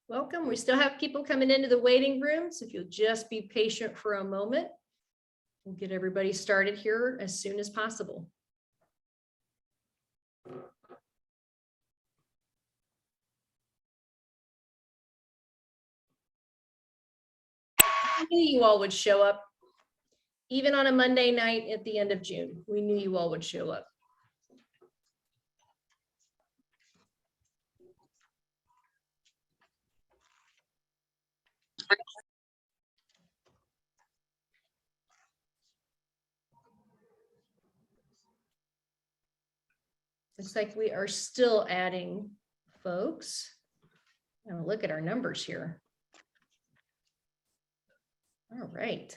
Welcome. We still have people coming into the waiting room, so if you'll just be patient for a moment, we'll get everybody started here as soon as possible. I knew you all would show up, even on a Monday night at the end of June. We knew you all would show up. Looks like we are still adding folks. Now look at our numbers here. All right.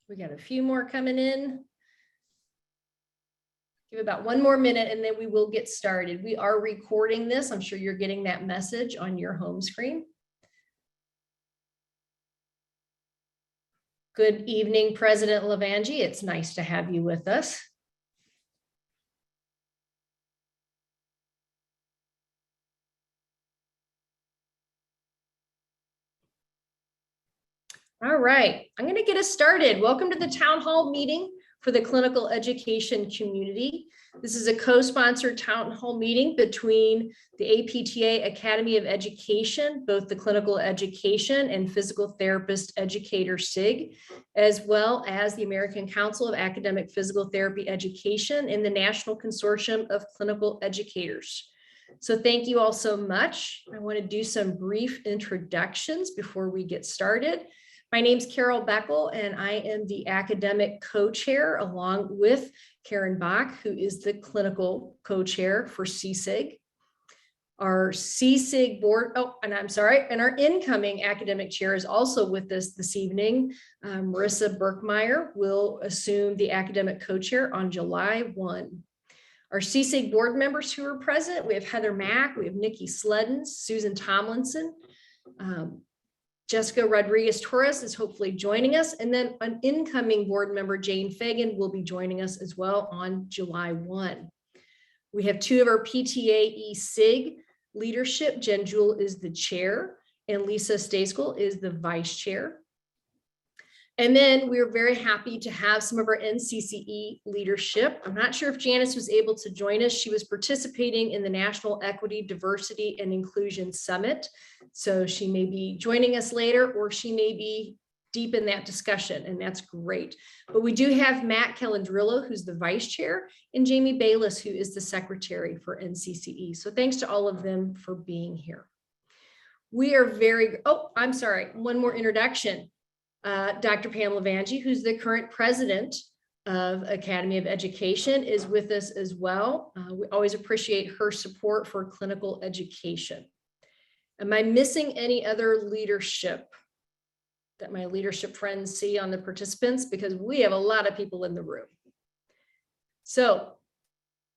We got a few more coming in. Give about one more minute and then we will get started. We are recording this. I'm sure you're getting that message on your home screen. Good evening, President Lavangi. It's nice to have you with us. All right, I'm going to get us started. Welcome to the town hall meeting for the clinical education community. This is a co-sponsored town hall meeting between the APTA Academy of Education, both the Clinical Education and Physical Therapist Educator SIG, as well as the American Council of Academic Physical Therapy Education and the National Consortium of Clinical Educators. So thank you all so much. I want to do some brief introductions before we get started. My name's Carol Beckel, and I am the academic co-chair along with Karen Bach, who is the clinical co-chair for CSIG. Our CSIG board, and our incoming academic chair is also with us this evening. Marissa Berkmeyer will assume the academic co-chair on July 1. Our CSIG board members who are present, we have Heather Mack, we have Nikki Sledden, Susan Tomlinson, Jessica Rodriguez-Torres is hopefully joining us. And then an incoming board member, Jane Fagan, will be joining us as well on July 1. We have two of our PTA SIG leadership. Jen Jewell is the chair and Lisa Stayskull is the vice chair. And then we're very happy to have some of our NCCE leadership. I'm not sure if Janice was able to join us. She was participating in the National Equity, Diversity, and Inclusion Summit. So she may be joining us later, or she may be deep in that discussion, and that's great. But we do have Matt Calandrillo, who's the vice chair, and Jamie Bayless, who is the secretary for NCCE. So thanks to all of them for being here. We are one more introduction. Dr. Pam Lavangi, who's the current president of Academy of Education, is with us as well. We always appreciate her support for clinical education. Am I missing any other leadership that my leadership friends see on the participants? Because we have a lot of people in the room. So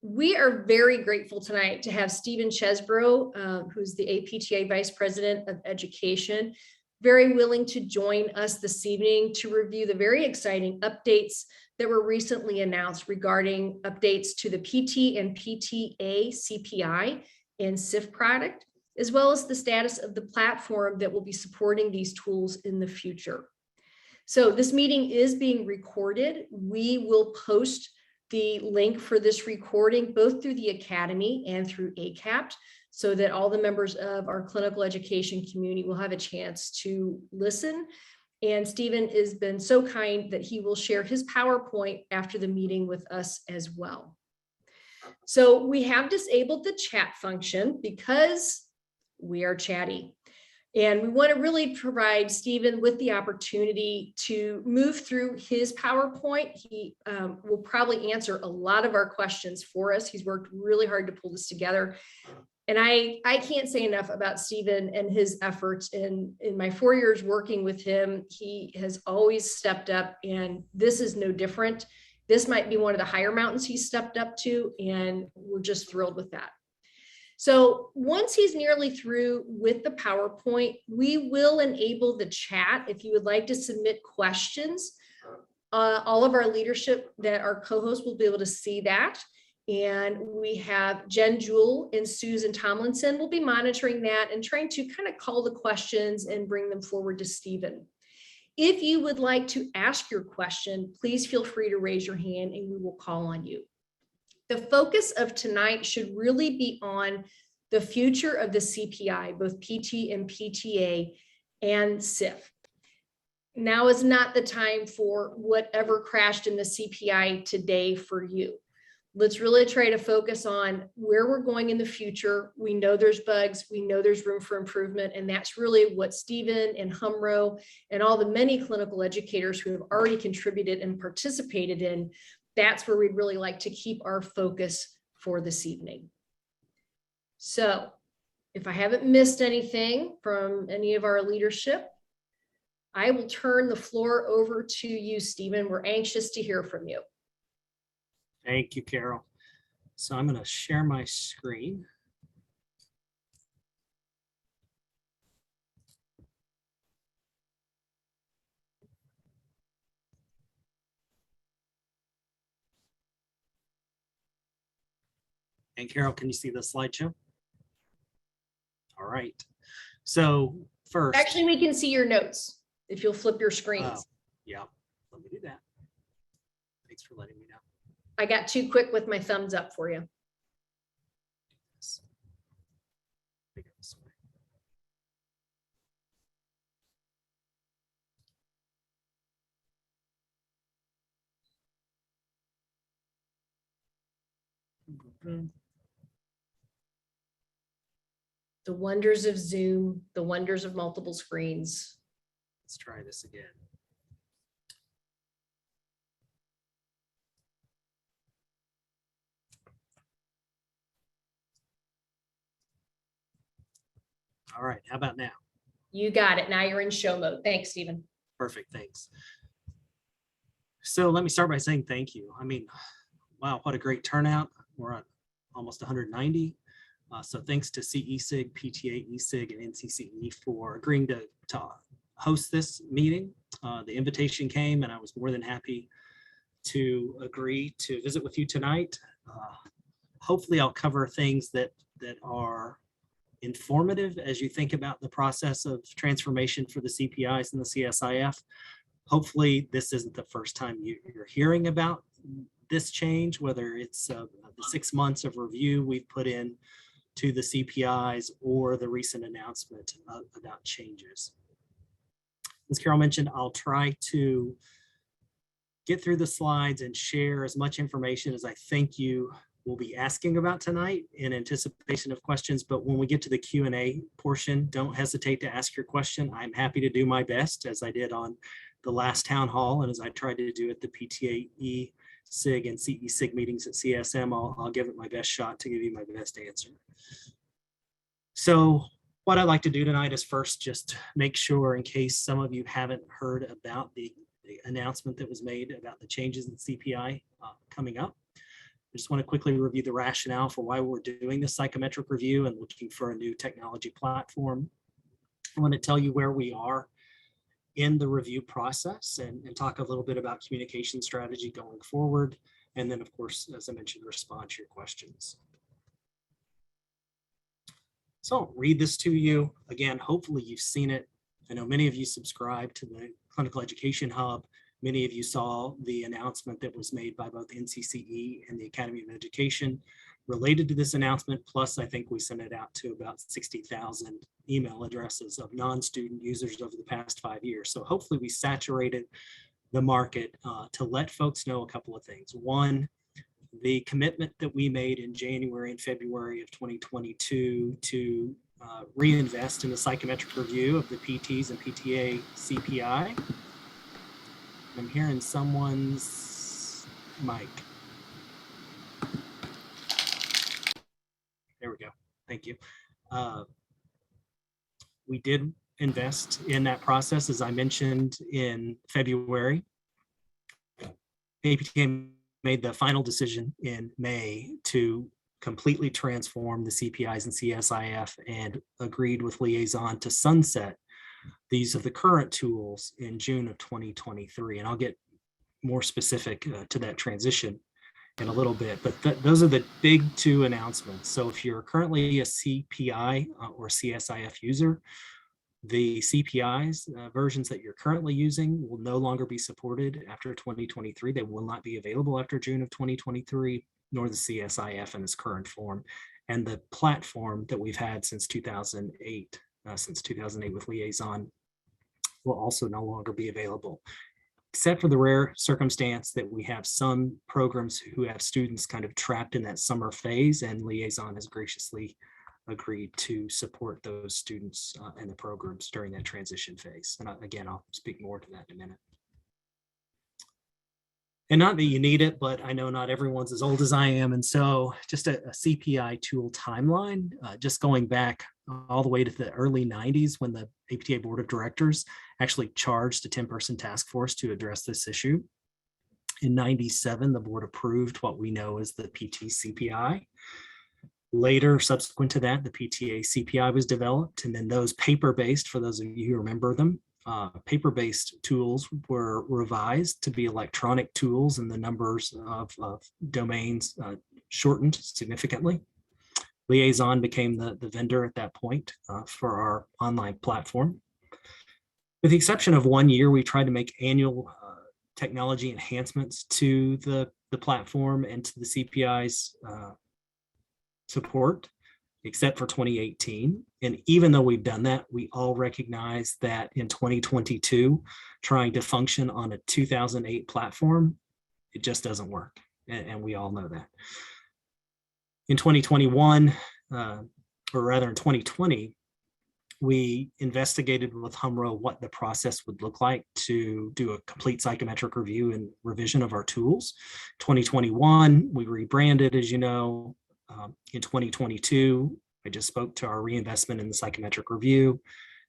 we are very grateful tonight to have Stephen Chesbro, who's the APTA Vice President of Education, very willing to join us this evening to review the very exciting updates that were recently announced regarding updates to the PT and PTA CPI and SIF product, as well as the status of the platform that will be supporting these tools in the future. So this meeting is being recorded. We will post the link for this recording both through the Academy and through ACAPT, so that all the members of our clinical education community will have a chance to listen. And Stephen has been so kind that he will share his PowerPoint after the meeting with us as well. So we have disabled the chat function because we are chatty. And we want to really provide Stephen with the opportunity to move through his PowerPoint. He will probably answer a lot of our questions for us. He's worked really hard to pull this together. And I can't say enough about Stephen and his efforts. In my 4 years working with him, he has always stepped up, and this is no different. This might be one of the higher mountains he's stepped up to, and we're just thrilled with that. So once he's nearly through with the PowerPoint, we will enable the chat. If you would like to submit questions, all of our leadership that our co-hosts will be able to see that. And we have Jen Jewell and Susan Tomlinson will be monitoring that and trying to kind of call the questions and bring them forward to Stephen. If you would like to ask your question, please feel free to raise your hand and we will call on you. The focus of tonight should really be on the future of the CPI, both PT and PTA and CIF. Now is not the time for whatever crashed in the CPI today for you. Let's really try to focus on where we're going in the future. We know there's bugs, we know there's room for improvement, and that's really what Stephen and Humro and all the many clinical educators who have already contributed and participated in, that's where we'd really like to keep our focus for this evening. So if I haven't missed anything from any of our leadership, I will turn the floor over to you, Stephen. We're anxious to hear from you. Thank you, Carol. So I'm going to share my screen. And Carol, can you see the slideshow? All right. So first. Actually, we can see your notes if you'll flip your screens. Yeah, let me do that. Thanks for letting me know. I got too quick with my thumbs up for you. The wonders of Zoom, the wonders of multiple screens. Let's try this again. All right, how about now? You got it. Now you're in show mode. Thanks, Stephen. Perfect, thanks. So let me start by saying thank you. I mean, wow, what a great turnout. We're at almost 190. So thanks to CESIG, PTA, ESIG, and NCCE for agreeing to host this meeting. The invitation came and I was more than happy to agree to visit with you tonight. Hopefully I'll cover things that are informative as you think about the process of transformation for the CPIs and the CSIF. Hopefully this isn't the first time you're hearing about this change, whether it's the 6 months of review we've put in to the CPIs or the recent announcement about changes. As Carol mentioned, I'll try to get through the slides and share as much information as I think you will be asking about tonight in anticipation of questions. But when we get to the Q&A portion, don't hesitate to ask your question. I'm happy to do my best, as I did on the last town hall and as I tried to do at the PTA, ESIG, and CESIG meetings at CSM. I'll give it my best shot to give you my best answer. So what I'd like to do tonight is first just make sure, in case some of you haven't heard about the announcement that was made about the changes in CPI coming up. I just want to quickly review the rationale for why we're doing this psychometric review and looking for a new technology platform. I want to tell you where we are in the review process and talk a little bit about communication strategy going forward. And then, of course, as I mentioned, respond to your questions. So I'll read this to you. Again, hopefully you've seen it. I know many of you subscribe to the Clinical Education Hub. Many of you saw the announcement that was made by both NCCE and the Academy of Education related to this announcement. Plus, I think we sent it out to about 60,000 email addresses of non-student users over the past 5 years. So hopefully we saturated the market to let folks know a couple of things. One, the commitment that we made in January and February of 2022 to reinvest in the psychometric review of the PTs and PTA CPI. I'm hearing someone's mic. There we go. Thank you. We did invest in that process, as I mentioned in February. APTA made the final decision in May to completely transform the CPIs and CSIF and agreed with Liaison to sunset these are the current tools in June of 2023. And I'll get more specific to that transition in a little bit, but those are the big two announcements. So if you're currently a CPI or CSIF user, the CPIs versions that you're currently using will no longer be supported after 2023. They will not be available after June of 2023, nor the CSIF in its current form. And the platform that we've had since 2008, with Liaison, will also no longer be available, except for the rare circumstance that we have some programs who have students kind of trapped in that summer phase, and Liaison has graciously agreed to support those students and the programs during that transition phase. And again, I'll speak more to that in a minute. And not that you need it, but I know not everyone's as old as I am. And so just a CPI tool timeline, just going back all the way to the early 90s when the APTA Board of Directors actually charged a 10-person task force to address this issue. In 97, the board approved what we know as the PT CPI. Later, subsequent to that, the PTA CPI was developed, and then those paper-based, for those of you who remember them, paper-based tools were revised to be electronic tools, and the numbers of domains shortened significantly. Liaison became the vendor at that point for our online platform. With the exception of 1 year, we tried to make annual technology enhancements to the platform and to the CPI's support, except for 2018. And even though we've done that, we all recognize that in 2022, trying to function on a 2008 platform, it just doesn't work. And we all know that. In 2021, or rather in 2020, we investigated with Humro what the process would look like to do a complete psychometric review and revision of our tools. 2021, we rebranded, as you know. In 2022, I just spoke to our reinvestment in the psychometric review.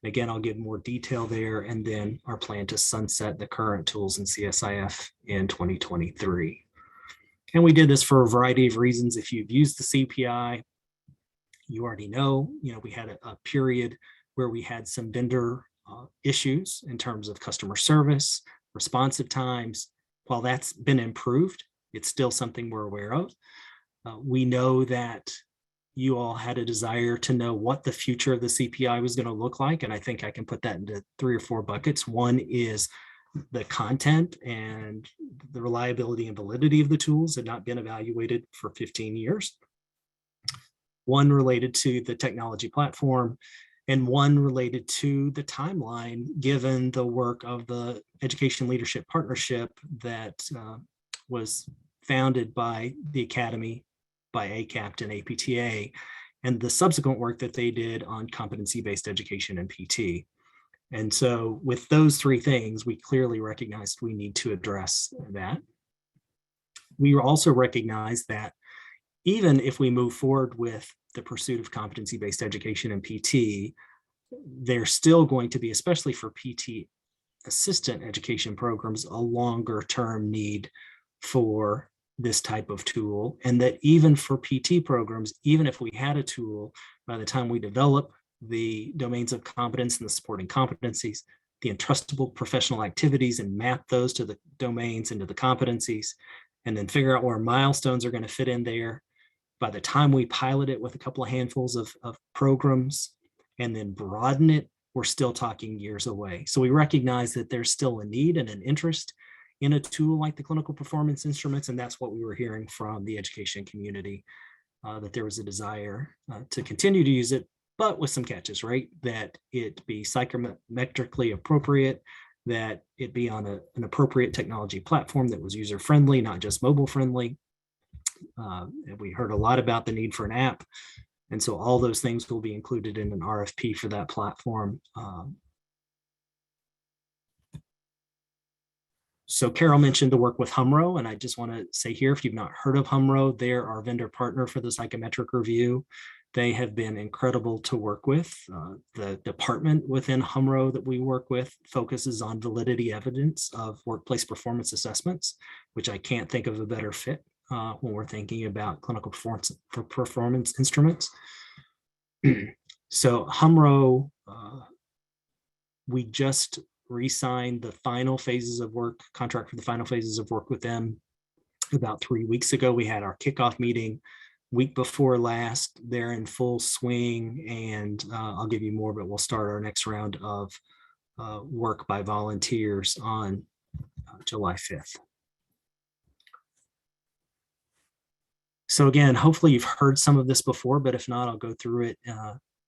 And again, I'll give more detail there, and then our plan to sunset the current tools in CSIF in 2023. And we did this for a variety of reasons. If you've used the CPI, you already know, we had a period where we had some vendor issues in terms of customer service, responsive times. While that's been improved, it's still something we're aware of. We know that you all had a desire to know what the future of the CPI was going to look like. And I think I can put that into 3 or 4 buckets. One is the content and the reliability and validity of the tools had not been evaluated for 15 years. One related to the technology platform, and one related to the timeline, given the work of the Education Leadership Partnership that was founded by the Academy, by ACAPT and APTA, and the subsequent work that they did on competency-based education and PT. And so with those 3 things, we clearly recognized we need to address that. We also recognize that even if we move forward with the pursuit of competency-based education and PT, there's still going to be, especially for PT assistant education programs, a longer term need for this type of tool. And that even for PT programs, even if we had a tool, by the time we develop the domains of competence and the supporting competencies, the entrustable professional activities, and map those to the domains and to the competencies, and then figure out where milestones are going to fit in there. By the time we pilot it with a couple of handfuls of programs and then broaden it, we're still talking years away. So we recognize that there's still a need and an interest in a tool like the clinical performance instruments. And that's what we were hearing from the education community, that there was a desire to continue to use it, but with some catches, right? That it be psychometrically appropriate, that it be on an appropriate technology platform that was user-friendly, not just mobile-friendly. And we heard a lot about the need for an app. And so all those things will be included in an RFP for that platform. So Carol mentioned the work with Humro, and I just want to say here, if you've not heard of Humro, they're our vendor partner for the psychometric review. They have been incredible to work with. The department within Humro that we work with focuses on validity evidence of workplace performance assessments, which I can't think of a better fit when we're thinking about clinical performance instruments. So Humro, we just re-signed the final phases of work, contract for the final phases of work with them About 3 weeks ago, we had our kickoff meeting. Week before last, they're in full swing, and I'll give you more, but we'll start our next round of work by volunteers on July 5th. So again, hopefully you've heard some of this before, but if not, I'll go through it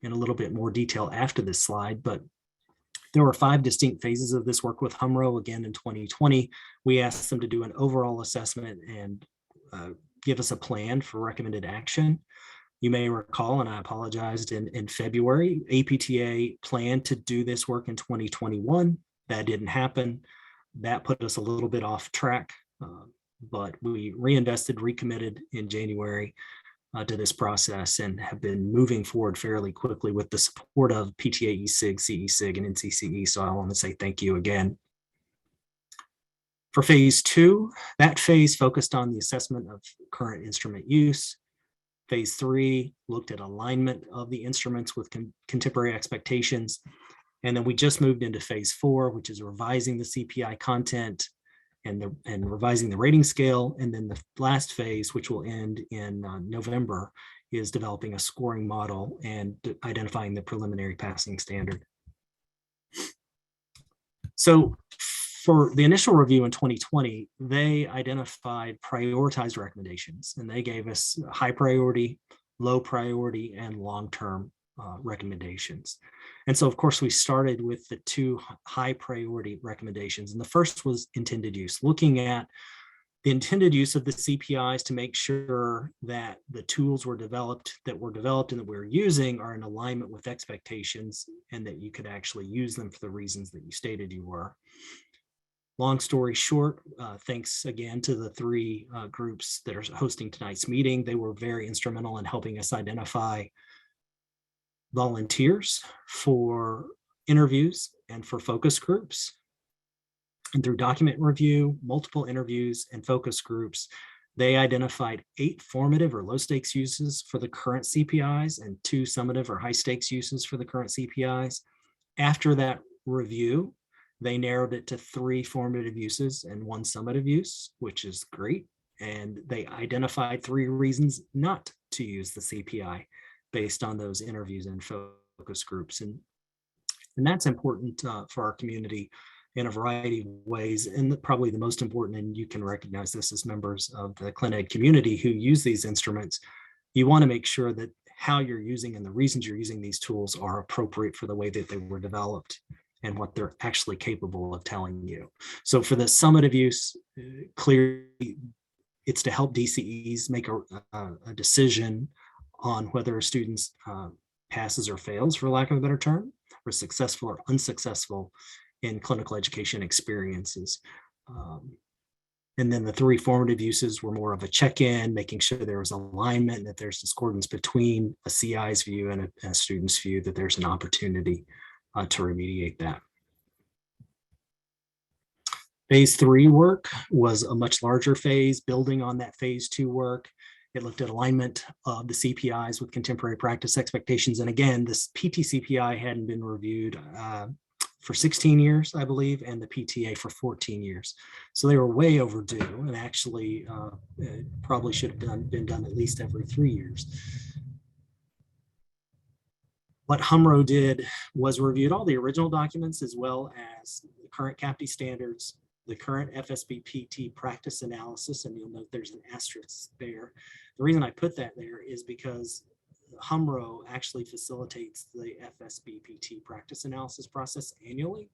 in a little bit more detail after this slide. But there were 5 distinct phases of this work with HUMRO. Again, in 2020, we asked them to do an overall assessment and give us a plan for recommended action. You may recall, and I apologized, in February, APTA planned to do this work in 2021. That didn't happen. That put us a little bit off track, but we reinvested, recommitted in January to this process, and have been moving forward fairly quickly with the support of PTA, ESIG, CESIG, and NCCE. So I want to say thank you again. For phase 2, that phase focused on the assessment of current instrument use. Phase 3 looked at alignment of the instruments with contemporary expectations. And then we just moved into phase 4, which is revising the CPI content and revising the rating scale. And then the last phase, which will end in November, is developing a scoring model and identifying the preliminary passing standard. So for the initial review in 2020, they identified prioritized recommendations, and they gave us high priority, low priority, and long-term recommendations. And so, of course, we started with the 2 high priority recommendations. And the first was intended use, looking at the intended use of the CPIs to make sure that the tools were developed and that we're using are in alignment with expectations, and that you could actually use them for the reasons that you stated you were. Long story short, thanks again to the 3 groups that are hosting tonight's meeting. They were very instrumental in helping us identify volunteers for interviews and for focus groups. And through document review, multiple interviews, and focus groups, they identified 8 formative or low stakes uses for the current CPIs and 2 summative or high stakes uses for the current CPIs. After that review, they narrowed it to 3 formative uses and 1 summative use, which is great. And they identified 3 reasons not to use the CPI based on those interviews and focus groups. And that's important for our community in a variety of ways. And probably the most important, and you can recognize this as members of the ClinEd community who use these instruments, you want to make sure that how you're using and the reasons you're using these tools are appropriate for the way that they were developed and what they're actually capable of telling you. So for the summative use, clearly it's to help DCEs make a decision on whether a student passes or fails, for lack of a better term, or successful or unsuccessful in clinical education experiences. And then the 3 formative uses were more of a check-in, making sure there was alignment, that there's discordance between a CI's view and a student's view, that there's an opportunity to remediate that. Phase 3 work was a much larger phase, building on that phase 2 work. It looked at alignment of the CPIs with contemporary practice expectations. And again, this PT CPI hadn't been reviewed for 16 years, I believe, and the PTA for 14 years. So they were way overdue, and actually probably should have been done at least every 3 years. What HUMRO did was reviewed all the original documents as well as the current CAPTE standards, the current FSB PT practice analysis, and you'll note there's an asterisk there. The reason I put that there is because HUMRO actually facilitates the FSB PT practice analysis process annually.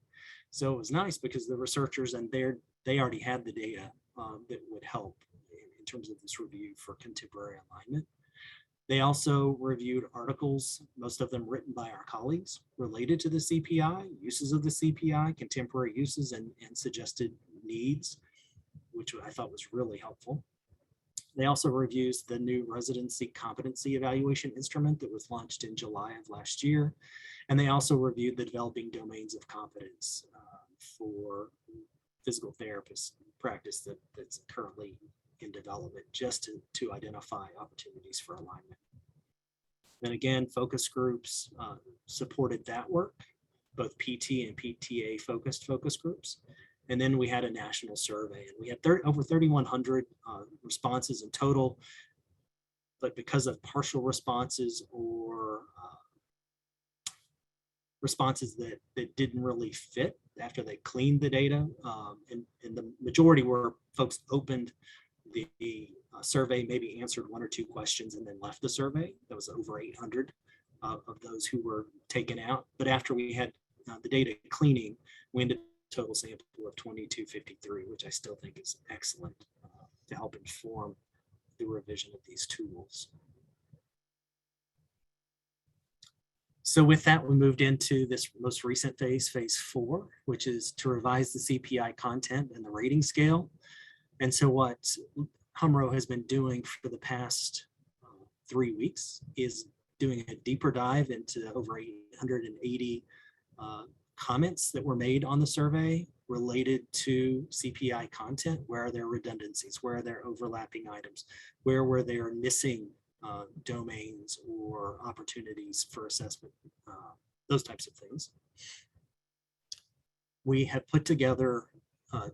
So it was nice because the researchers and they already had the data that would help in terms of this review for contemporary alignment. They also reviewed articles, most of them written by our colleagues, related to the CPI, uses of the CPI, contemporary uses, and suggested needs, which I thought was really helpful. They also reviewed the new residency competency evaluation instrument that was launched in July of last year. And they also reviewed the developing domains of competence for physical therapist practice that's currently in development, just to identify opportunities for alignment. Then again, focus groups supported that work, both PT and PTA focused focus groups. And then we had a national survey, and we had over 3,100 responses in total. But because of partial responses or responses that didn't really fit after they cleaned the data, and the majority were folks opened the survey, maybe answered 1 or 2 questions and then left the survey. That was over 800 of those who were taken out. But after we had the data cleaning, we ended a total sample of 2,253, which I still think is excellent to help inform the revision of these tools. So with that, we moved into this most recent phase, phase 4, which is to revise the CPI content and the rating scale. And so what HMRO has been doing for the past 3 weeks is doing a deeper dive into over 880 comments that were made on the survey related to CPI content. Where are there redundancies? Where are there overlapping items? Where were there missing domains or opportunities for assessment? Those types of things. We have put together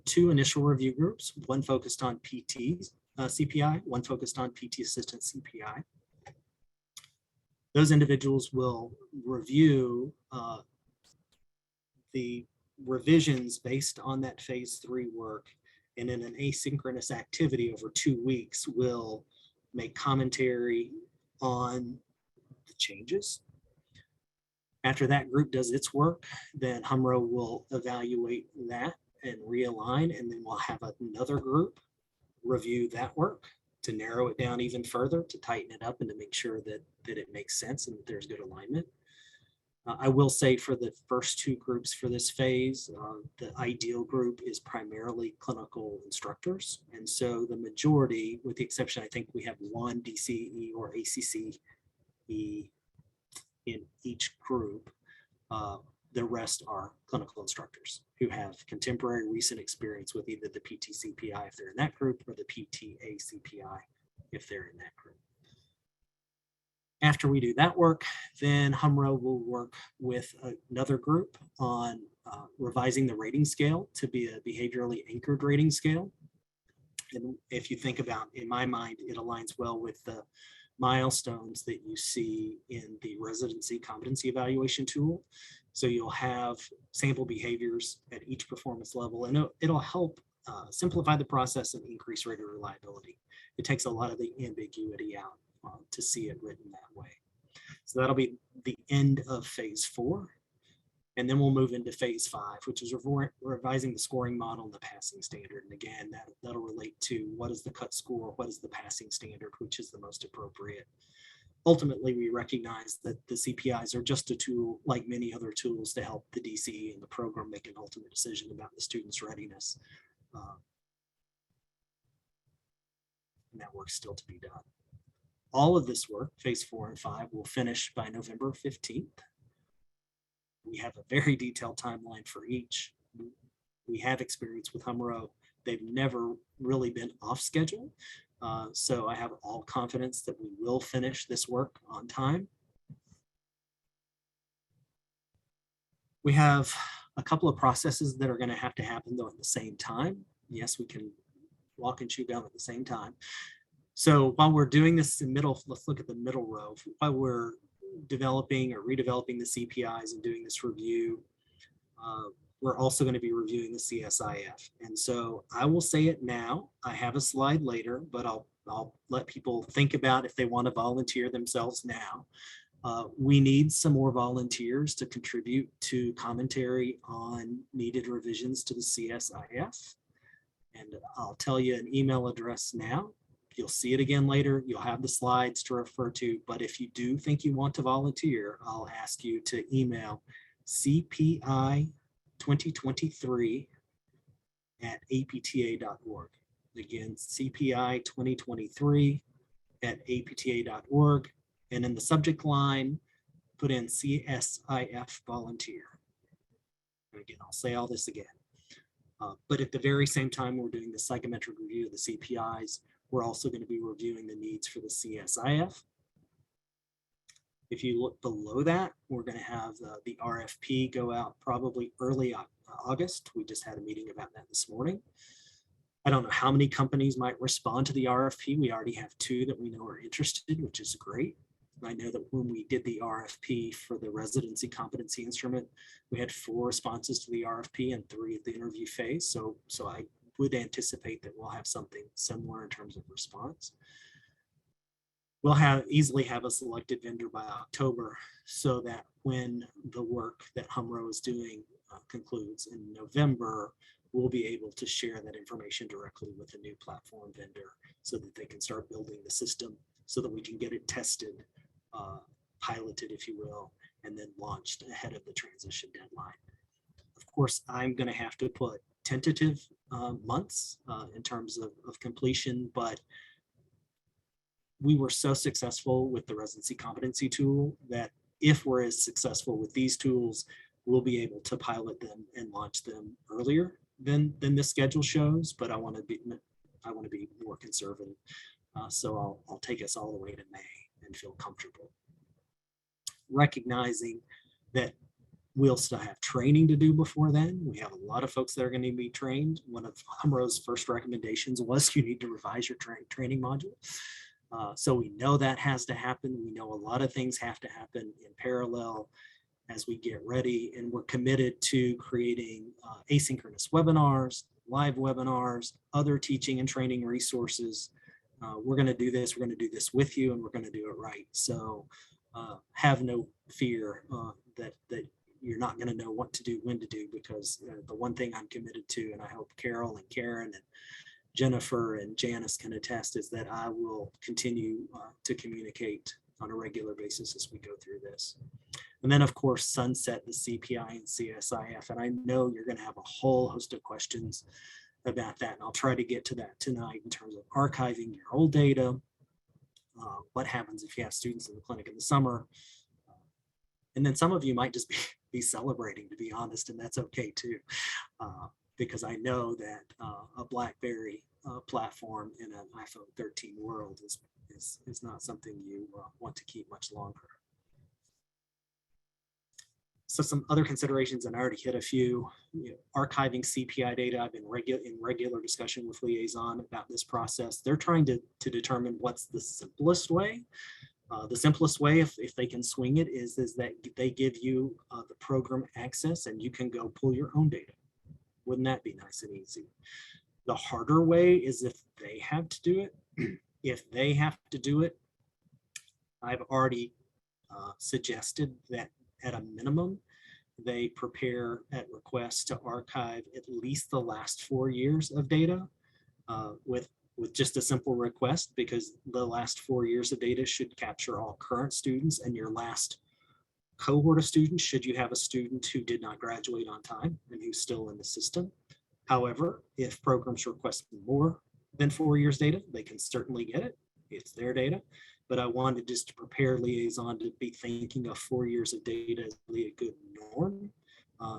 2 initial review groups, one focused on PT's CPI, one focused on PT assistant CPI. Those individuals will review the revisions based on that phase 3 work, and in an asynchronous activity over 2 weeks will make commentary on the changes. After that group does its work, then HMRO will evaluate that and realign, and then we'll have another group review that work to narrow it down even further, to tighten it up and to make sure that it makes sense and that there's good alignment. I will say for the first 2 groups for this phase, the ideal group is primarily clinical instructors. And so the majority, with the exception, I think we have 1 DCE or ACCE in each group, the rest are clinical instructors who have contemporary recent experience with either the PT CPI if they're in that group, or the PTA CPI if they're in that group. After we do that work, then HMRO will work with another group on revising the rating scale to be a behaviorally anchored rating scale. And if you think about, in my mind, it aligns well with the milestones that you see in the residency competency evaluation tool. So you'll have sample behaviors at each performance level, and it'll help simplify the process and increase rater reliability. It takes a lot of the ambiguity out to see it written that way. So that'll be the end of phase 4. And then we'll move into phase 5, which is revising the scoring model and the passing standard. And again, that'll relate to what is the cut score, what is the passing standard, which is the most appropriate. Ultimately, we recognize that the CPIs are just a tool like many other tools to help the DCE and the program make an ultimate decision about the student's readiness. And that work's still to be done. All of this work, phase 4 and 5, will finish by November 15th. We have a very detailed timeline for each. We have experience with HMRO. They've never really been off schedule. So I have all confidence that we will finish this work on time. We have a couple of processes that are going to happen though at the same time. Yes, we can walk and chew gum at the same time. So while we're doing this in middle, let's look at the middle row. While we're developing or redeveloping the CPIs and doing this review, we're also going to be reviewing the CSIF. And so I will say it now. I have a slide later, but I'll let people think about if they want to volunteer themselves now. We need some more volunteers to contribute to commentary on needed revisions to the CSIF. And I'll tell you an email address now. You'll see it again later. You'll have the slides to refer to, but if you do think you want to volunteer, I'll ask you to email cpi2023@apta.org. Again, cpi2023@apta.org. And in the subject line, put in CSIF volunteer. And again, I'll say all this again. But at the very same time we're doing the psychometric review of the CPIs, we're also going to be reviewing the needs for the CSIF. If you look below that, we're going to have the RFP go out probably early August. We just had a meeting about that this morning. I don't know how many companies might respond to the RFP. We already have 2 that we know are interested, which is great. I know that when we did the RFP for the residency competency instrument, we had 4 responses to the RFP and 3 at the interview phase. So I would anticipate that we'll have something similar in terms of response. We'll easily have a selected vendor by October, so that when the work that Humro is doing concludes in November, we'll be able to share that information directly with the new platform vendor so that they can start building the system so that we can get it tested, piloted, if you will, and then launched ahead of the transition deadline. Of course, I'm going to have to put tentative months in terms of completion, but we were so successful with the residency competency tool that if we're as successful with these tools, we'll be able to pilot them and launch them earlier than the schedule shows. But I want to be more conservative, so I'll take us all the way to May and feel comfortable, recognizing that we'll still have training to do before then. We have a lot of folks that are going to be trained. One of Humro's first recommendations was you need to revise your training module. So we know that has to happen. We know a lot of things have to happen in parallel as we get ready, and we're committed to creating asynchronous webinars, live webinars, other teaching and training resources. We're going to do this. We're going to do this with you, and we're going to do it right. So have no fear that you're not going to know what to do, when to do, because the one thing I'm committed to, and I hope Carol and Karen and Jennifer and Janice can attest, is that I will continue to communicate on a regular basis as we go through this. And then, of course, sunset the CPI and CSIF. And I know you're going to have a whole host of questions about that. And I'll try to get to that tonight in terms of archiving your old data. What happens if you have students in the clinic in the summer? And then some of you might just be celebrating, to be honest, and that's okay too. Because I know that a BlackBerry platform in an iPhone 13 world is not something you want to keep much longer. So some other considerations, and I already hit a few. Archiving CPI data. I've been in regular discussion with Liaison about this process. They're trying to determine what's the simplest way. The simplest way, if they can swing it, is that they give you the program access and you can go pull your own data. Wouldn't that be nice and easy? The harder way is if they have to do it. If they have to do it, I've already suggested that at a minimum, they prepare at request to archive at least the last 4 years of data with just a simple request, because the last 4 years of data should capture all current students, and your last cohort of students, should you have a student who did not graduate on time and who's still in the system. However, if programs request more than 4 years data, they can certainly get it. It's their data. But I wanted just to prepare Liaison to be thinking of 4 years of data as really a good norm.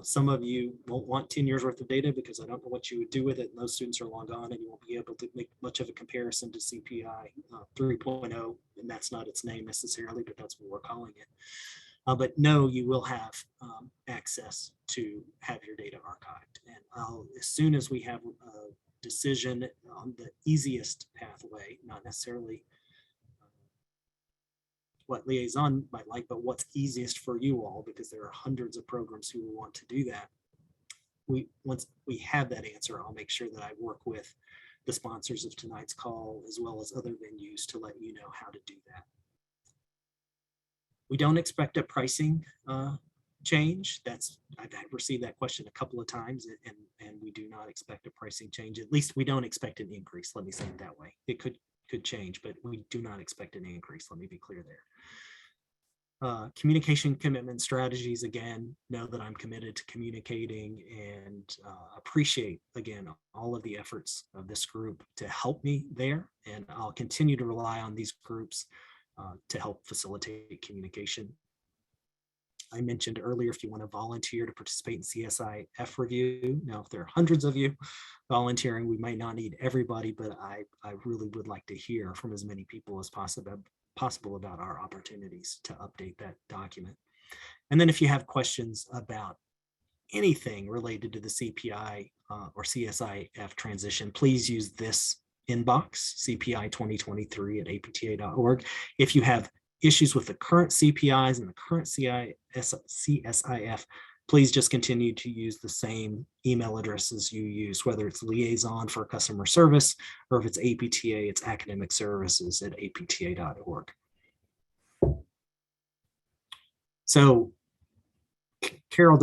Some of you won't want 10 years worth of data because I don't know what you would do with it. And those students are long gone, and you won't be able to make much of a comparison to CPI 3.0. And that's not its name necessarily, but that's what we're calling it. But no, you will have access to have your data archived. And as soon as we have a decision on the easiest pathway, not necessarily what Liaison might like, but what's easiest for you all, because there are hundreds of programs who will want to do that. Once we have that answer, I'll make sure that I work with the sponsors of tonight's call as well as other venues to let you know how to do that. We don't expect a pricing change. I've received that question a couple of times, and we do not expect a pricing change. At least we don't expect an increase. Let me say it that way. It could change, but we do not expect an increase. Let me be clear there. Communication commitment strategies, again, know that I'm committed to communicating and appreciate, again, all of the efforts of this group to help me there. And I'll continue to rely on these groups to help facilitate communication. I mentioned earlier, if you want to volunteer to participate in CSIF review. Now, if there are hundreds of you volunteering, we might not need everybody, but I really would like to hear from as many people as possible possible about our opportunities to update that document. And then if you have questions about anything related to the CPI or CSIF transition, please use this inbox, cpi2023@apta.org. If you have issues with the current CPIs and the current CSIF, please just continue to use the same email addresses you use, whether it's liaison for customer service, or if it's APTA, it's academic services at apta.org. So Carol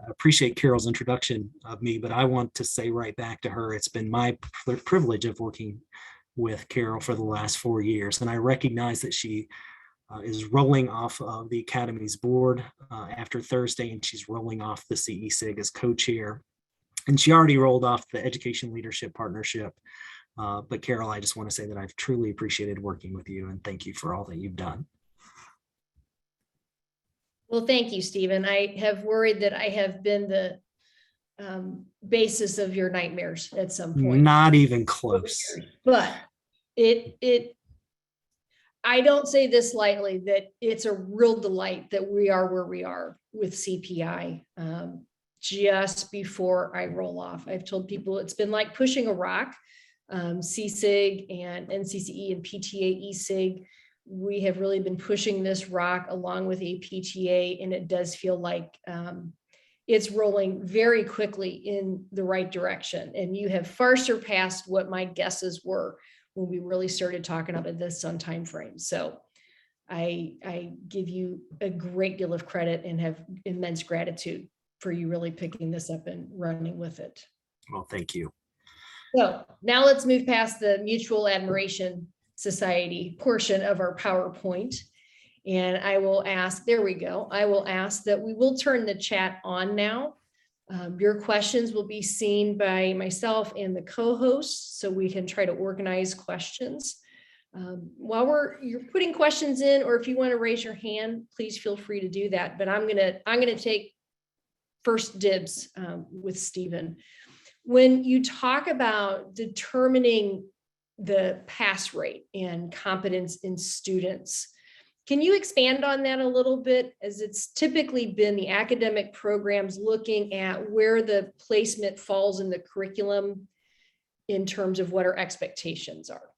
appreciate Carol's introduction of me, but I want to say right back to her, it's been my privilege of working with Carol for the last 4 years. And I recognize that she is rolling off of the Academy's board after Thursday, and she's rolling off the CESIG as co-chair. And she already rolled off the Education Leadership Partnership. But Carol, I just want to say that I've truly appreciated working with you, and thank you for all that you've done. Well, thank you, Stephen. I have worried that I have been the basis of your nightmares at some point. Not even close. But I don't say this lightly, that it's a real delight that we are where we are with CPI just before I roll off. I've told people it's been like pushing a rock. CSIG and NCCE and PTA ESIG, we have really been pushing this rock along with APTA, and it does feel like it's rolling very quickly in the right direction. And you have far surpassed what my guesses were when we really started talking about this on time frame. So I give you a great deal of credit and have immense gratitude for you really picking this up and running with it. Well, thank you. So now let's move past the Mutual Admiration Society portion of our PowerPoint. And I will ask, there we go. I will ask that we will turn the chat on now. Your questions will be seen by myself and the co-hosts, so we can try to organize questions. While you're putting questions in, or if you want to raise your hand, please feel free to do that. But I'm gonna take first dibs with Stephen. When you talk about determining the pass rate and competence in students, can you expand on that a little bit, as it's typically been the academic programs looking at where the placement falls in the curriculum in terms of what our expectations are?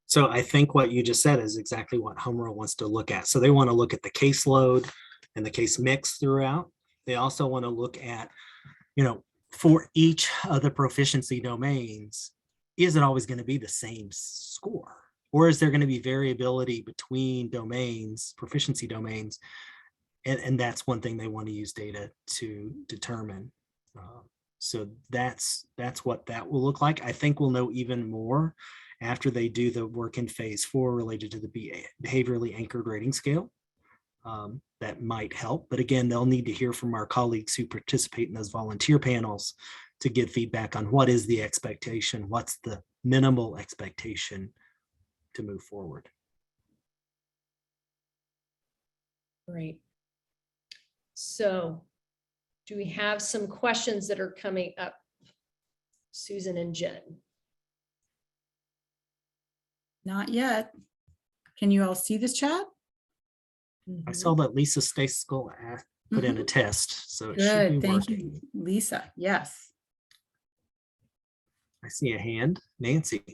So I think what you just said is exactly what Home Rule wants to look at. So they want to look at the caseload and the case mix throughout. They also want to look at, for each of the proficiency domains, is it always going to be the same score? Or is there going to be variability between domains, proficiency domains? And that's one thing they want to use data to determine. So that's what that will look like. I think we'll know even more after they do the work in phase 4 related to the behaviorally anchored rating scale. That might help. But again, they'll need to hear from our colleagues who participate in those volunteer panels to give feedback on what is the expectation, what's the minimal expectation to move forward. Great. So do we have some questions that are coming up? Susan and Jen. Not yet. Can you all see this chat? I saw that Lisa Staskell put in a test, so it should be Good, thank working. you, Lisa. Yes. I see a hand. Nancy.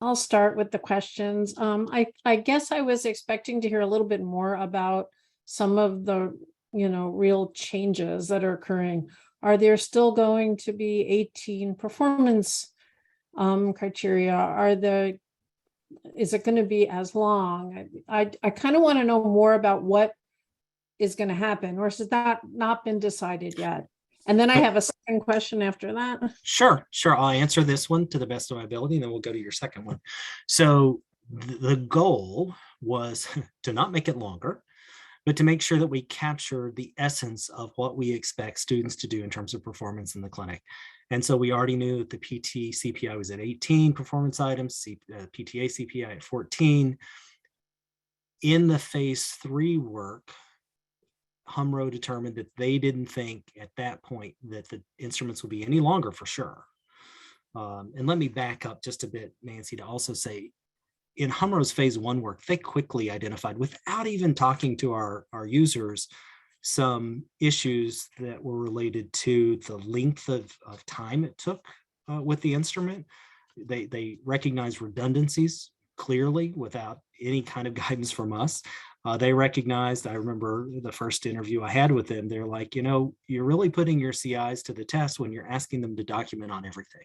I'll start with the questions. I guess I was expecting to hear a little bit more about some of the, real changes that are occurring. Are there still going to be 18 performance criteria? Is it going to be as long? I kind of want to know more about what is going to happen, or has that not been decided yet? And then I have a second question after that. Sure. I'll answer this one to the best of my ability, and then we'll go to your second one. So the goal was to not make it longer, but to make sure that we capture the essence of what we expect students to do in terms of performance in the clinic. And so we already knew that the PT CPI was at 18 performance items, PTA CPI at 14. In the phase 3 work, HMRO determined that they didn't think at that point that the instruments would be any longer for sure. And let me back up just a bit, Nancy, to also say in Humro's phase 1 work, they quickly identified, without even talking to our users, some issues that were related to the length of time it took with the instrument. They recognized redundancies clearly without any kind of guidance from us. They recognized, I remember the first interview I had with them, they're like, you're really putting your CIs to the test when you're asking them to document on everything.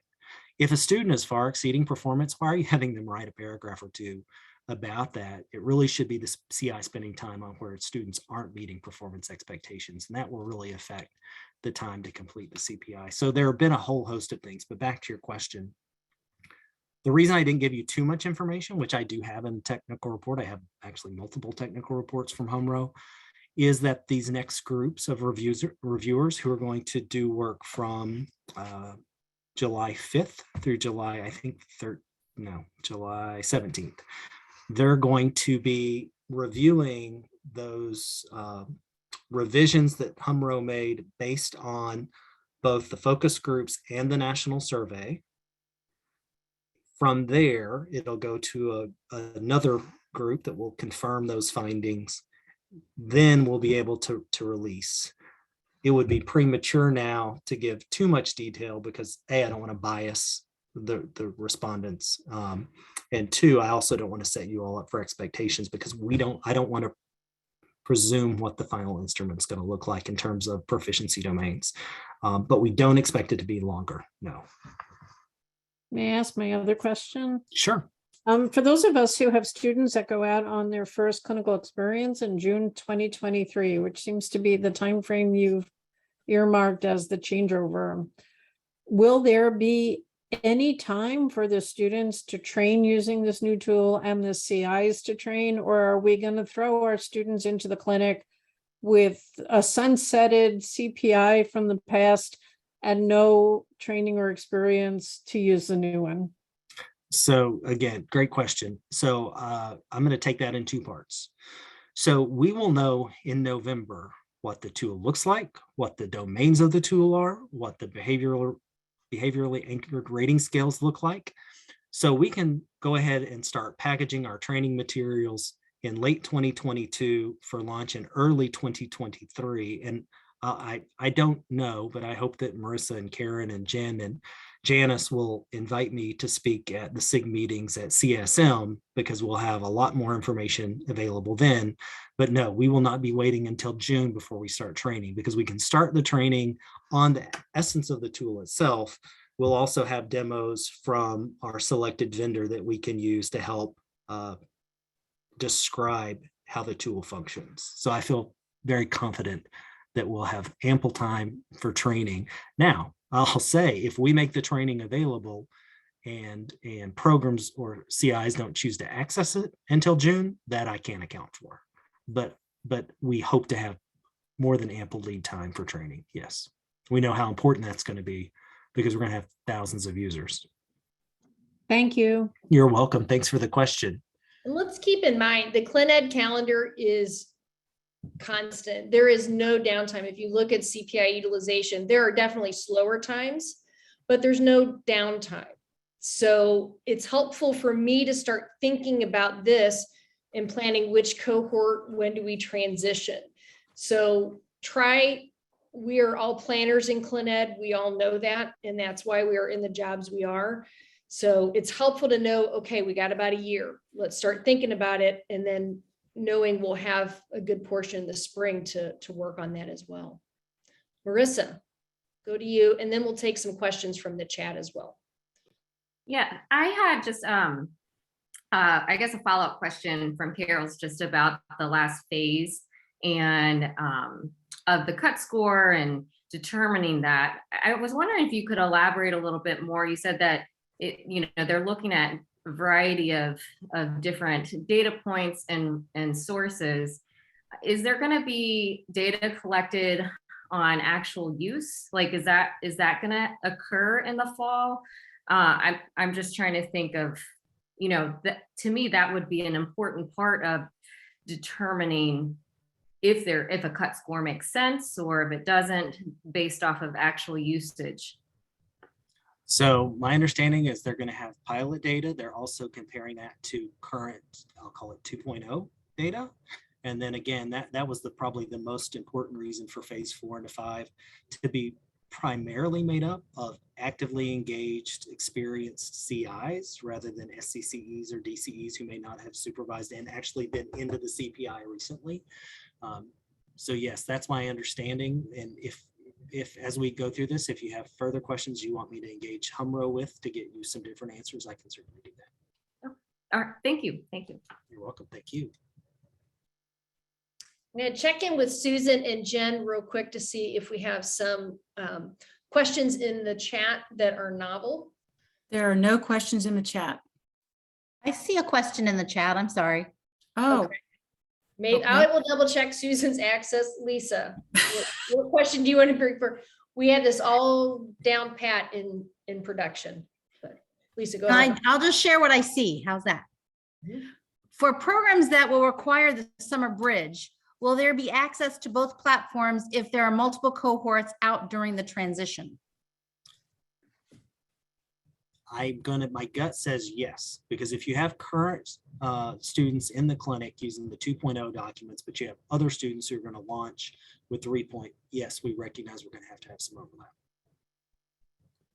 If a student is far exceeding performance, why are you having them write a paragraph or two about that? It really should be the CI spending time on where students aren't meeting performance expectations, and that will really affect the time to complete the CPI. So there have been a whole host of things, but back to your question. The reason I didn't give you too much information, which I do have in the technical report, I have actually multiple technical reports from Humro, is that these next groups of reviewers who are going to do work from July 5th through July, I think, July 17th. They're going to be reviewing those revisions that Humro made based on both the focus groups and the national survey. From there, it'll go to another group that will confirm those findings. Then we'll be able to release. It would be premature now to give too much detail because A, I don't want to bias the respondents. And two, I also don't want to set you all up for expectations because I don't want to presume what the final instrument is going to look like in terms of proficiency domains. But we don't expect it to be longer, no. May I ask my other question? Sure. For those of us who have students that go out on their first clinical experience in June 2023, which seems to be the time frame you've earmarked as the changeover, will there be any time for the students to train using this new tool and the CIs to train, or are we going to throw our students into the clinic with a sunsetted CPI from the past and no training or experience to use the new one? So again, great question. So I'm going to take that in two parts. So we will know in November what the tool looks like, what the domains of the tool are, what the behaviorally anchored rating scales look like. So we can go ahead and start packaging our training materials in late 2022 for launch in early 2023. And I don't know, but I hope that Marissa and Karen and Jen and Janice will invite me to speak at the SIG meetings at CSM because we'll have a lot more information available then. But no, we will not be waiting until June before we start training because we can start the training on the essence of the tool itself. We'll also have demos from our selected vendor that we can use to help describe how the tool functions. So I feel very confident that we'll have ample time for training. Now, I'll say if we make the training available and programs or CIs don't choose to access it until June, that I can't account for. But we hope to have more than ample lead time for training. Yes, we know how important that's going to be because we're going to have thousands of users. Thank you. You're welcome. Thanks for the question. And let's keep in mind the ClinEd calendar is constant. There is no downtime. If you look at CPI utilization, there are definitely slower times, but there's no downtime. So it's helpful for me to start thinking about this and planning which cohort, when do we transition? So we are all planners in ClinEd. We all know that, and that's why we are in the jobs we are. So it's helpful to know, okay, we got about a year. Let's start thinking about it, and then knowing we'll have a good portion in the spring to work on that as well. Marissa, go to you, and then we'll take some questions from the chat as well. Yeah, I had just, I guess a follow-up question from Carol's just about the last phase and of the cut score and determining that. I was wondering if you could elaborate a little bit more. You said that they're looking at a variety of different data points and sources. Is there going to be data collected on actual use? Like, is that going to occur in the fall? I'm just trying to think of, that to me, that would be an important part of determining if a cut score makes sense or if it doesn't based off of actual usage. So my understanding is they're going to have pilot data. They're also comparing that to current, I'll call it 2.0 data. And then again, that was probably the most important reason for phase 4 and 5 to be primarily made up of actively engaged, experienced CIs rather than SCCEs or DCEs who may not have supervised and actually been into the CPI recently. So yes, that's my understanding. And if as we go through this, if you have further questions you want me to engage HMRO with to get you some different answers, I can certainly do that. All right, thank you, thank you. You're welcome. Thank you. I'm going to check in with Susan and Jen real quick to see if we have some questions in the chat that are novel. There are no questions in the chat. I see a question in the chat. I'm sorry. Oh, Okay. I will double check Susan's access. Lisa, what question do you want to bring for? We had this all down pat in production, but Lisa, go ahead. I'll just share what I see. How's that? Mhm. For programs that will require the summer bridge, will there be access to both platforms if there are multiple cohorts out during the transition? My gut says yes, because if you have current students in the clinic using the 2.0 documents, but you have other students who are going to launch with 3. Yes, we recognize we're going to have some overlap.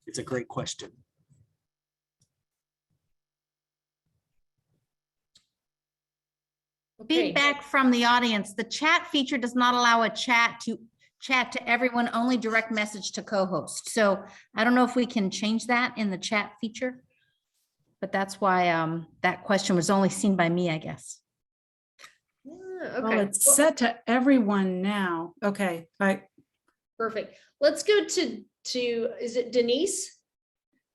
It's a great question. Okay. Feedback from the audience. The chat feature does not allow a chat to everyone, only direct message to co-host. So I don't know if we can change that in the chat feature, but that's why that question was only seen by me, I guess. Yeah, well, okay. it's set to everyone now. Okay, right. Perfect. Let's go to, is it Denise?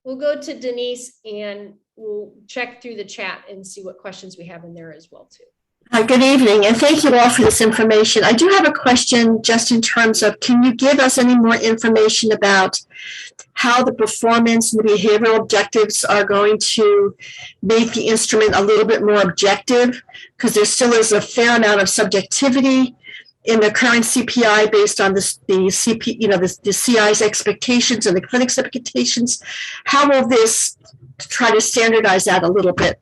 We'll go to Denise and we'll check through the chat and see what questions we have in there as well too. Good evening, and thank you all for this information. I do have a question just in terms of, can you give us any more information about how the performance and the behavioral objectives are going to make the instrument a little bit more objective? Because there still is a fair amount of subjectivity in the current CPI based on the CI's expectations and the clinic's expectations. How will this try to standardize that a little bit?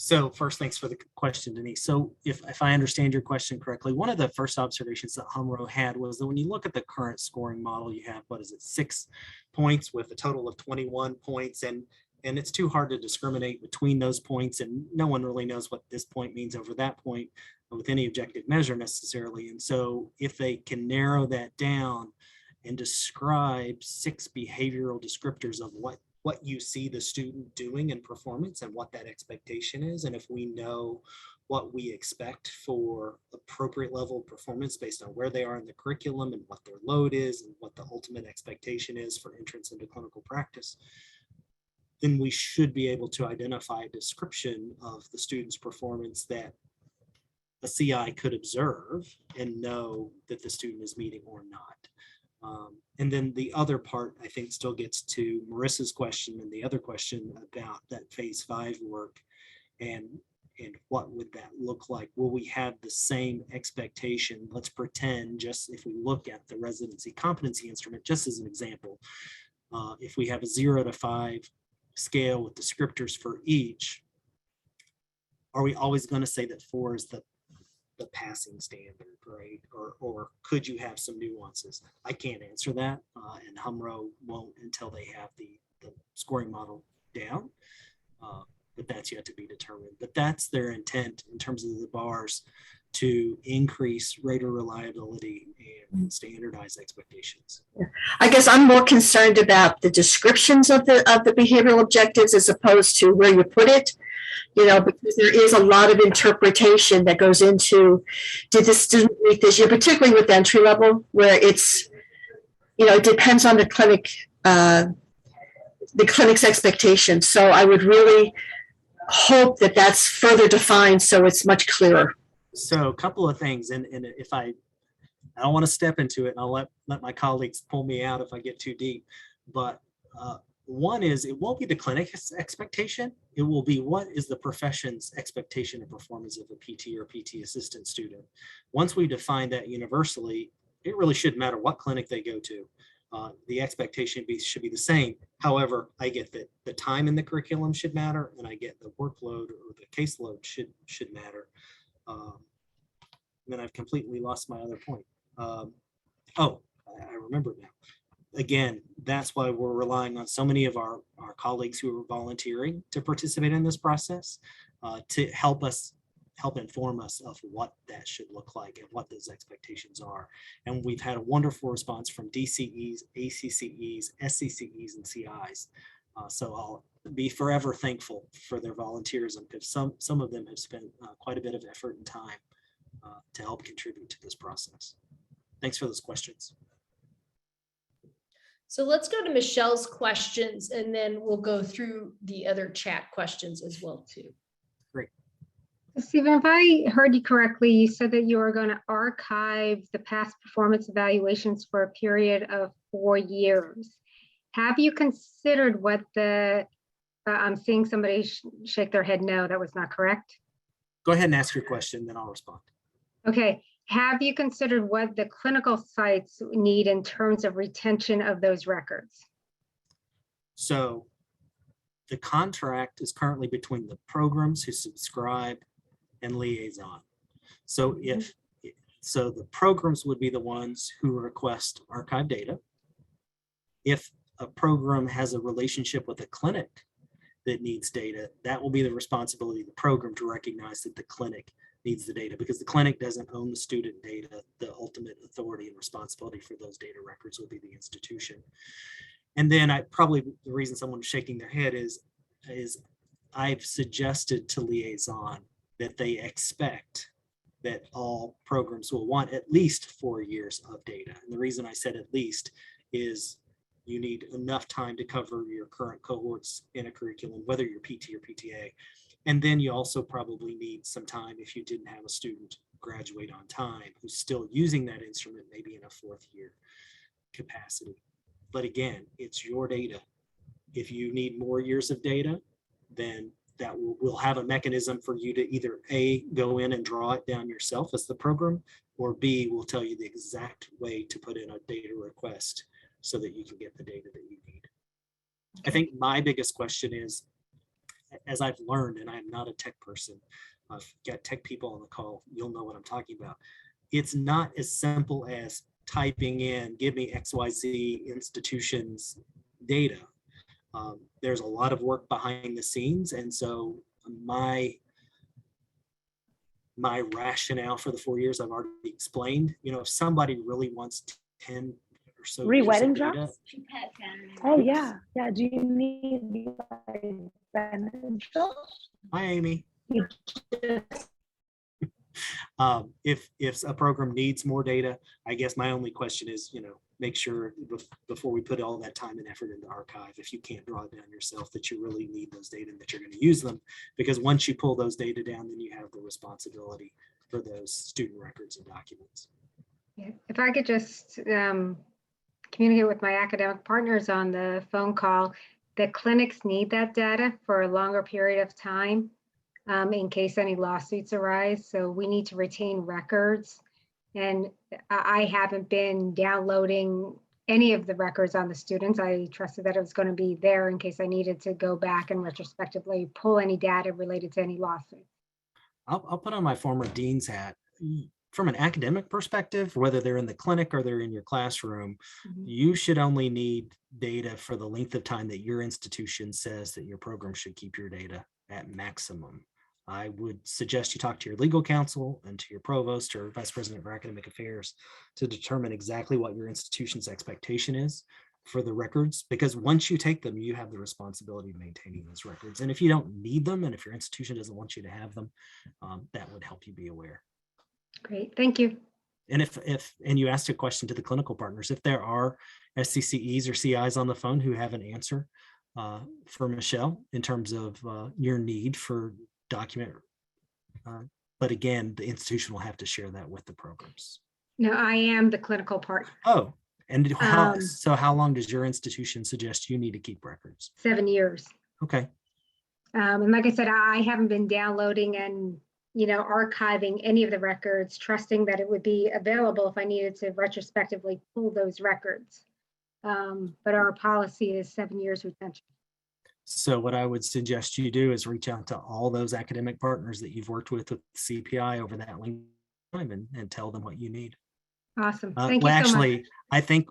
So first, thanks for the question, Denise. So if I understand your question correctly, one of the first observations that HMRO had was that when you look at the current scoring model, you have, 6 points with a total of 21 points. And it's too hard to discriminate between those points. And no one really knows what this point means over that point with any objective measure necessarily. And so if they can narrow that down and describe 6 behavioral descriptors of what you see the student doing in performance and what that expectation is. And if we know what we expect for appropriate level of performance based on where they are in the curriculum and what their load is and what the ultimate expectation is for entrance into clinical practice, then we should be able to identify a description of the student's performance that a CI could observe and know that the student is meeting or not. And then the other part, I think, still gets to Marissa's question and the other question about that phase 5 work and what would that look like? Will we have the same expectation? Let's pretend, just if we look at the residency competency instrument, just as an example, if we have a 0 to 5 scale with descriptors for each, are we always going to say that 4 is the passing standard, right? Or could you have some nuances? I can't answer that, and HMRO won't until they have the scoring model down, but that's yet to be determined. But that's their intent in terms of the bars, to increase rater reliability and standardize expectations. I guess I'm more concerned about the descriptions of the behavioral objectives as opposed to where you put it. Because there is a lot of interpretation that goes into, did the student meet this year, particularly with entry level, where it's, it depends on the clinic's expectations. So I would really hope that that's further defined so it's much clearer. So a couple of things, and if I don't want to step into it, and I'll let my colleagues pull me out if I get too deep, but one is, it won't be the clinic's expectation. It will be, what is the profession's expectation of performance of a PT or PT assistant student? Once we define that universally, it really shouldn't matter what clinic they go to. The expectation should be the same. However, I get that the time in the curriculum should matter, and I get the workload or the caseload should matter. Then I've completely lost my other point. I remember now. Again, that's why we're relying on so many of our colleagues who are volunteering to participate in this process, to help inform us of what that should look like and what those expectations are. And we've had a wonderful response from DCEs, ACCEs, SCCEs, and CIs. So I'll be forever thankful for their volunteerism, because some of them have spent quite a bit of effort and time to help contribute to this process. Thanks for those questions. So let's go to Michelle's questions, and then we'll go through the other chat questions as well too. Stephen, if I heard you correctly, you said that you are going to archive the past performance evaluations for a period of 4 years. Have you considered what I'm seeing somebody shake their head no, that was not correct. Go ahead and ask your question, then I'll respond. Okay. Have you considered what the clinical sites need in terms of retention of those records? So the contract is currently between the programs who subscribe and Liaison. So so the programs would be the ones who request archive data. If a program has a relationship with a clinic that needs data, that will be the responsibility of the program to recognize that the clinic needs the data, because the clinic doesn't own the student data. The ultimate authority and responsibility for those data records will be the institution. And then the reason someone's shaking their head is I've suggested to Liaison that they expect that all programs will want at least 4 years of data. And the reason I said at least is you need enough time to cover your current cohorts in a curriculum, whether you're PT or PTA. And then you also probably need some time if you didn't have a student graduate on time who's still using that instrument, maybe in a 4th year capacity. But again, it's your data. If you need more years of data, then we'll have a mechanism for you to either A, go in and draw it down yourself as the program, or B, will tell you the exact way to put in a data request so that you can get the data that you need. I think my biggest question is, as I've learned, and I'm not a tech person, I've got tech people on the call, you'll know what I'm talking about. It's not as simple as typing in, give me XYZ institutions data. There's a lot of work behind the scenes. And so my rationale for the 4 years I've already explained. If somebody really wants 10 or so years of Wedding data, drops? Oh yeah. Yeah. Do you need financial? hi, Amy. If a program needs more data, I guess my only question is, make sure before we put all that time and effort into archive, if you can't draw it down yourself, that you really need those data and that you're going to use them. Because once you pull those data down, then you have the responsibility for those student records and documents. Yeah. If I could just communicate with my academic partners on the phone call, the clinics need that data for a longer period of time in case any lawsuits arise. So we need to retain records. And I haven't been downloading any of the records on the students. I trusted that it was going to be there in case I needed to go back and retrospectively pull any data related to any lawsuits. I'll put on my former dean's hat. From an academic perspective, whether they're in the clinic or they're in your classroom, you should only need data for the length of time that your institution says that your program should keep your data at maximum. I would suggest you talk to your legal counsel and to your provost or vice president for academic affairs to determine exactly what your institution's expectation is for the records, because once you take them, you have the responsibility of maintaining those records. And if you don't need them, and if your institution doesn't want you to have them, that would help you be aware. Great, thank you. And and you asked a question to the clinical partners, if there are SCCEs or CIs on the phone who have an answer for Michelle in terms of your need for document, but again, the institution will have to share that with the programs. No, I am the clinical partner. Oh, and how long does your institution suggest you need to keep records? 7 years. Okay. And like I said, I haven't been downloading and archiving any of the records, trusting that it would be available if I needed to retrospectively pull those records. But our policy is 7 years retention. So what I would suggest you do is reach out to all those academic partners that you've worked with CPI over that length of time and tell them what you need. Awesome. Well, Thank you so much. actually, I think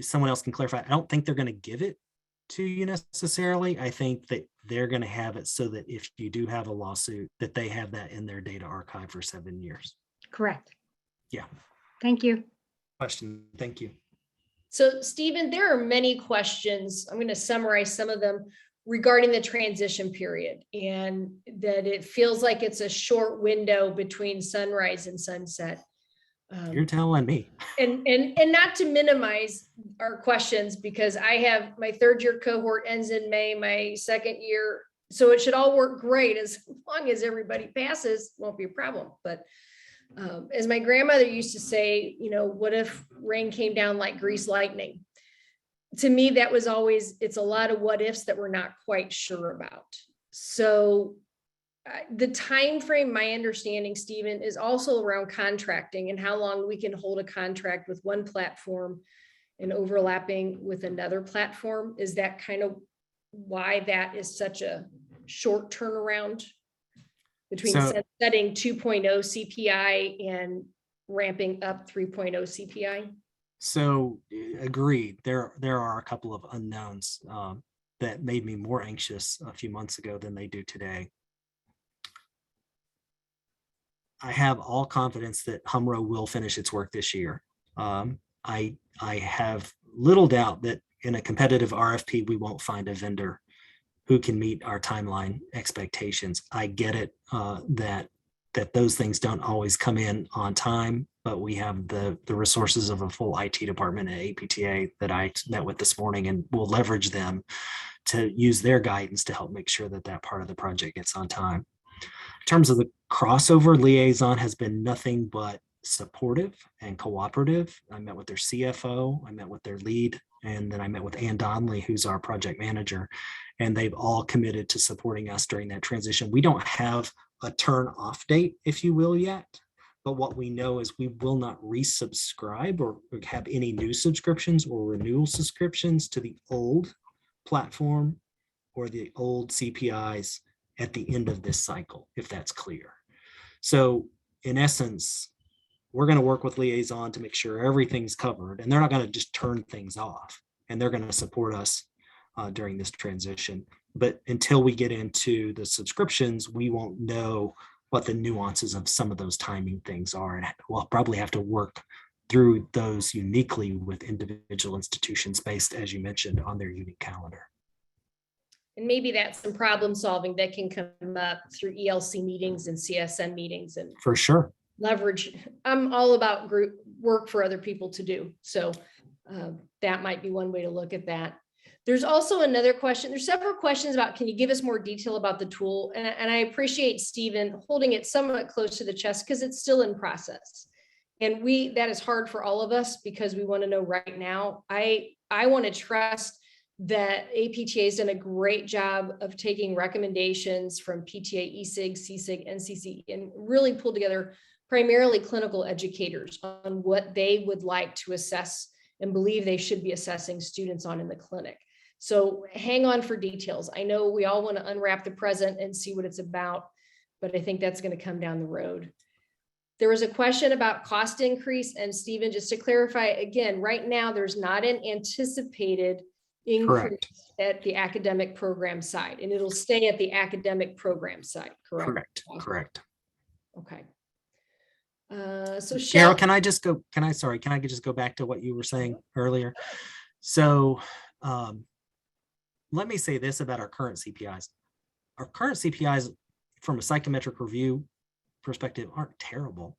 someone else can clarify. I don't think they're going to give it to you necessarily. I think that they're going to have it so that if you do have a lawsuit, that they have that in their data archive for 7 years. Correct. Yeah. Thank you. Question. Thank you. So Stephen, there are many questions. I'm going to summarize some of them regarding the transition period, and that it feels like it's a short window between sunrise and sunset. You're telling me. And not to minimize our questions, because I have my 3rd year cohort ends in May, my 2nd year. So it should all work great as long as everybody passes, won't be a problem. But as my grandmother used to say, you know, what if rain came down like greased lightning? To me, that was always, it's a lot of what ifs that we're not quite sure about. So the time frame, my understanding, Stephen, is also around contracting and how long we can hold a contract with one platform and overlapping with another platform. Is that kind of why that is such a short turnaround between setting 2.0 CPI and ramping up 3.0 CPI? So agreed. There are a couple of unknowns that made me more anxious a few months ago than they do today. I have all confidence that Humro will finish its work this year. I have little doubt that in a competitive RFP, we won't find a vendor who can meet our timeline expectations. I get it that those things don't always come in on time, but we have the resources of a full IT department at APTA that I met with this morning, and we'll leverage them to use their guidance to help make sure that that part of the project gets on time. In terms of the crossover, Liaison has been nothing but supportive and cooperative. I met with their CFO, I met with their lead, and then I met with Ann Donnelly, who's our project manager, and they've all committed to supporting us during that transition. We don't have a turn off date, if you will, yet, but what we know is we will not resubscribe or have any new subscriptions or renewal subscriptions to the old platform or the old CPIs at the end of this cycle, if that's clear. So in essence, we're going to work with Liaison to make sure everything's covered, and they're not going to just turn things off, and they're going to support us during this transition. But until we get into the subscriptions, we won't know what the nuances of some of those timing things are. And we'll probably have to work through those uniquely with individual institutions based, as you mentioned, on their unique calendar. And maybe that's some problem solving that can come up through ELC meetings and CSN meetings and For sure. leverage. I'm all about group work for other people to do. So that might be one way to look at that. There's also another question. There's several questions about, can you give us more detail about the tool? And I appreciate Stephen holding it somewhat close to the chest because it's still in process. And that is hard for all of us because we want to know right now. I want to trust that APTA has done a great job of taking recommendations from PTA, ESIG, CSIG, NCC, and really pulled together primarily clinical educators on what they would like to assess and believe they should be assessing students on in the clinic. So hang on for details. I know we all want to unwrap the present and see what it's about, but I think that's going to come down the road. There was a question about cost increase, and Stephen, just to clarify again, right now there's not an anticipated increase Correct. at the academic program side, and it'll stay at the academic program side, correct? Correct. Correct. Okay. So Carol, Shell, can I just go back to what you were saying earlier? So let me say this about our current CPIs. Our current CPIs from a psychometric review perspective aren't terrible,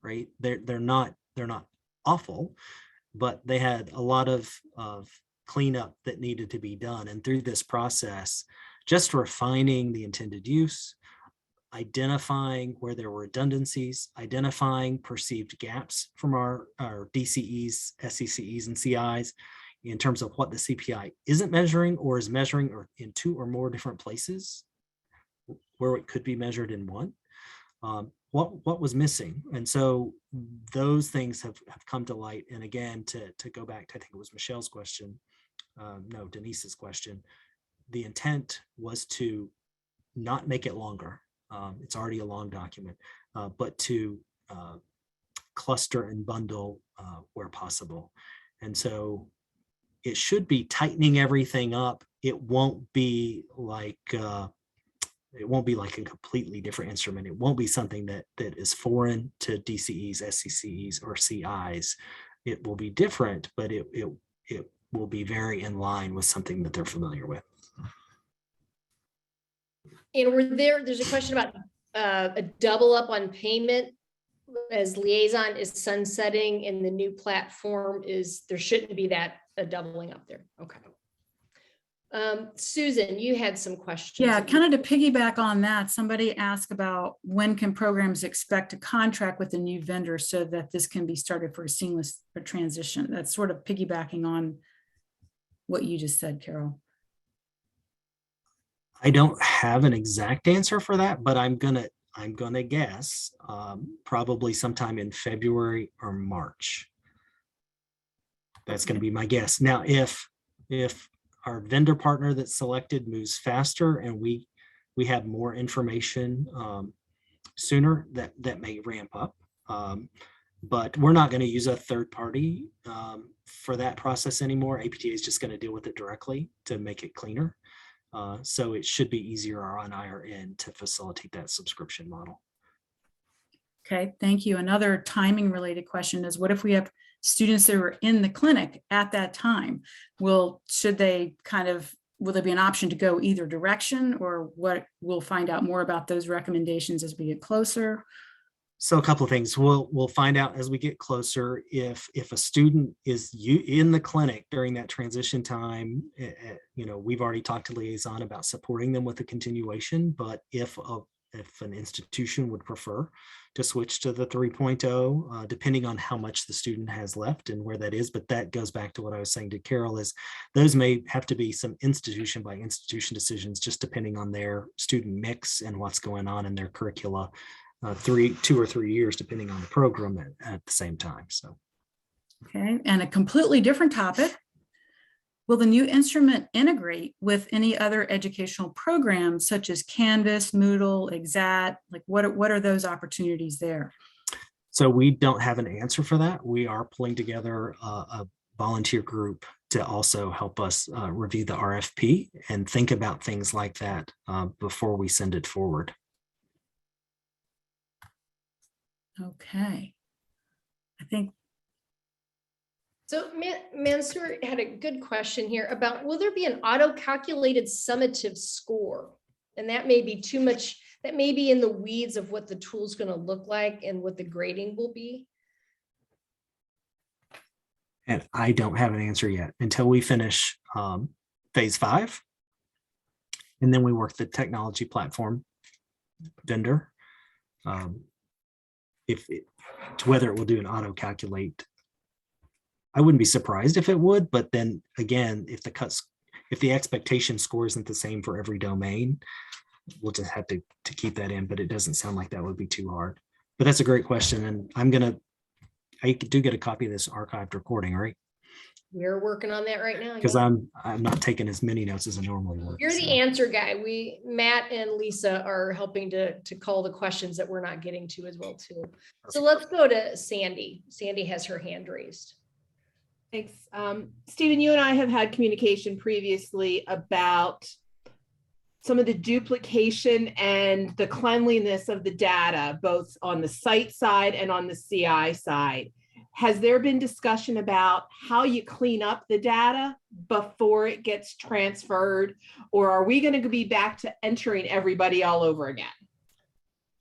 right? They're not awful, but they had a lot of cleanup that needed to be done. And through this process, just refining the intended use, identifying where there were redundancies, identifying perceived gaps from our DCEs, SCCEs, and CIs in terms of what the CPI isn't measuring or is measuring or in 2 or more different places where it could be measured in one. what was missing. And so those things have come to light. And again, to go back to, I think it was Michelle's question, no, Denise's question, the intent was to not make it longer. It's already a long document, but to cluster and bundle where possible. And so it should be tightening everything up. It won't be like a completely different instrument. It won't be something that is foreign to DCEs, SCCEs, or CIs. It will be different, but it will be very in line with something that they're familiar with. And there's a question about a double up on payment as Liaison is sunsetting and the new platform there shouldn't be a doubling up there. Okay. Susan, you had some questions. Yeah, kind of to piggyback on that, somebody asked about when can programs expect a contract with a new vendor so that this can be started for a seamless transition. That's sort of piggybacking on what you just said, Carol. I don't have an exact answer for that, but I'm gonna guess probably sometime in February or March. That's going to be my guess. Now, if our vendor partner that's selected moves faster and we have more information sooner, that may ramp up. But we're not going to use a third party for that process anymore. APTA is just going to deal with it directly to make it cleaner. So it should be easier on our end to facilitate that subscription model. Okay, thank you. Another timing related question is, what if we have students that were in the clinic at that time? Will there be an option to go either direction, or what? We'll find out more about those recommendations as we get closer. So a couple of things we'll find out as we get closer. If a student is in the clinic during that transition time, we've already talked to Liaison about supporting them with the continuation, but if an institution would prefer to switch to the 3.0, depending on how much the student has left and where that is. But that goes back to what I was saying to Carol, is those may have to be some institution by institution decisions, just depending on their student mix and what's going on in their curricula, 2 or 3 years, depending on the program at the same time. So. Okay, and a completely different topic. Will the new instrument integrate with any other educational programs such as Canvas, Moodle, Exact? Like what are those opportunities there? So we don't have an answer for that. We are pulling together a volunteer group to also help us review the RFP and think about things like that before we send it forward. Okay. I think. So Mansoor had a good question here about, will there be an auto-calculated summative score? And that may be too much, that may be in the weeds of what the tool's going to look like and what the grading will be. And I don't have an answer yet until we finish phase 5. And then we work the technology platform vendor. Whether it will do an auto-calculate, I wouldn't be surprised if it would, but then again, if the expectation score isn't the same for every domain, we'll just have to keep that in, but it doesn't sound like that would be too hard. But that's a great question. And I do get a copy of this archived recording, right? We're working on that right now. Because I'm not taking as many notes as I normally would. You're the answer guy. Matt and Lisa are helping to call the questions that we're not getting to as well too. So let's go to Sandy. Sandy has her hand raised. Thanks. Stephen, you and I have had communication previously about some of the duplication and the cleanliness of the data, both on the site side and on the CI side. Has there been discussion about how you clean up the data before it gets transferred? Or are we going to be back to entering everybody all over again?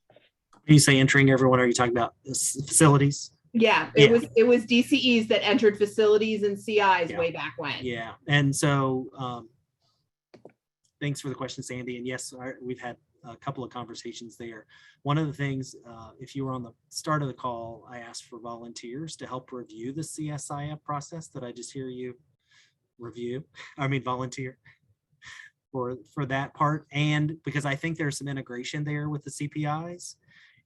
When you say entering everyone, are you talking about facilities? Yeah, it was DCEs that entered facilities and CIs way back when. Yeah, and so thanks for the question, Sandy. And yes, we've had a couple of conversations there. One of the things, if you were on the start of the call, I asked for volunteers to help review the CSIF process that I just hear you volunteer for that part. And because I think there's some integration there with the CPIs.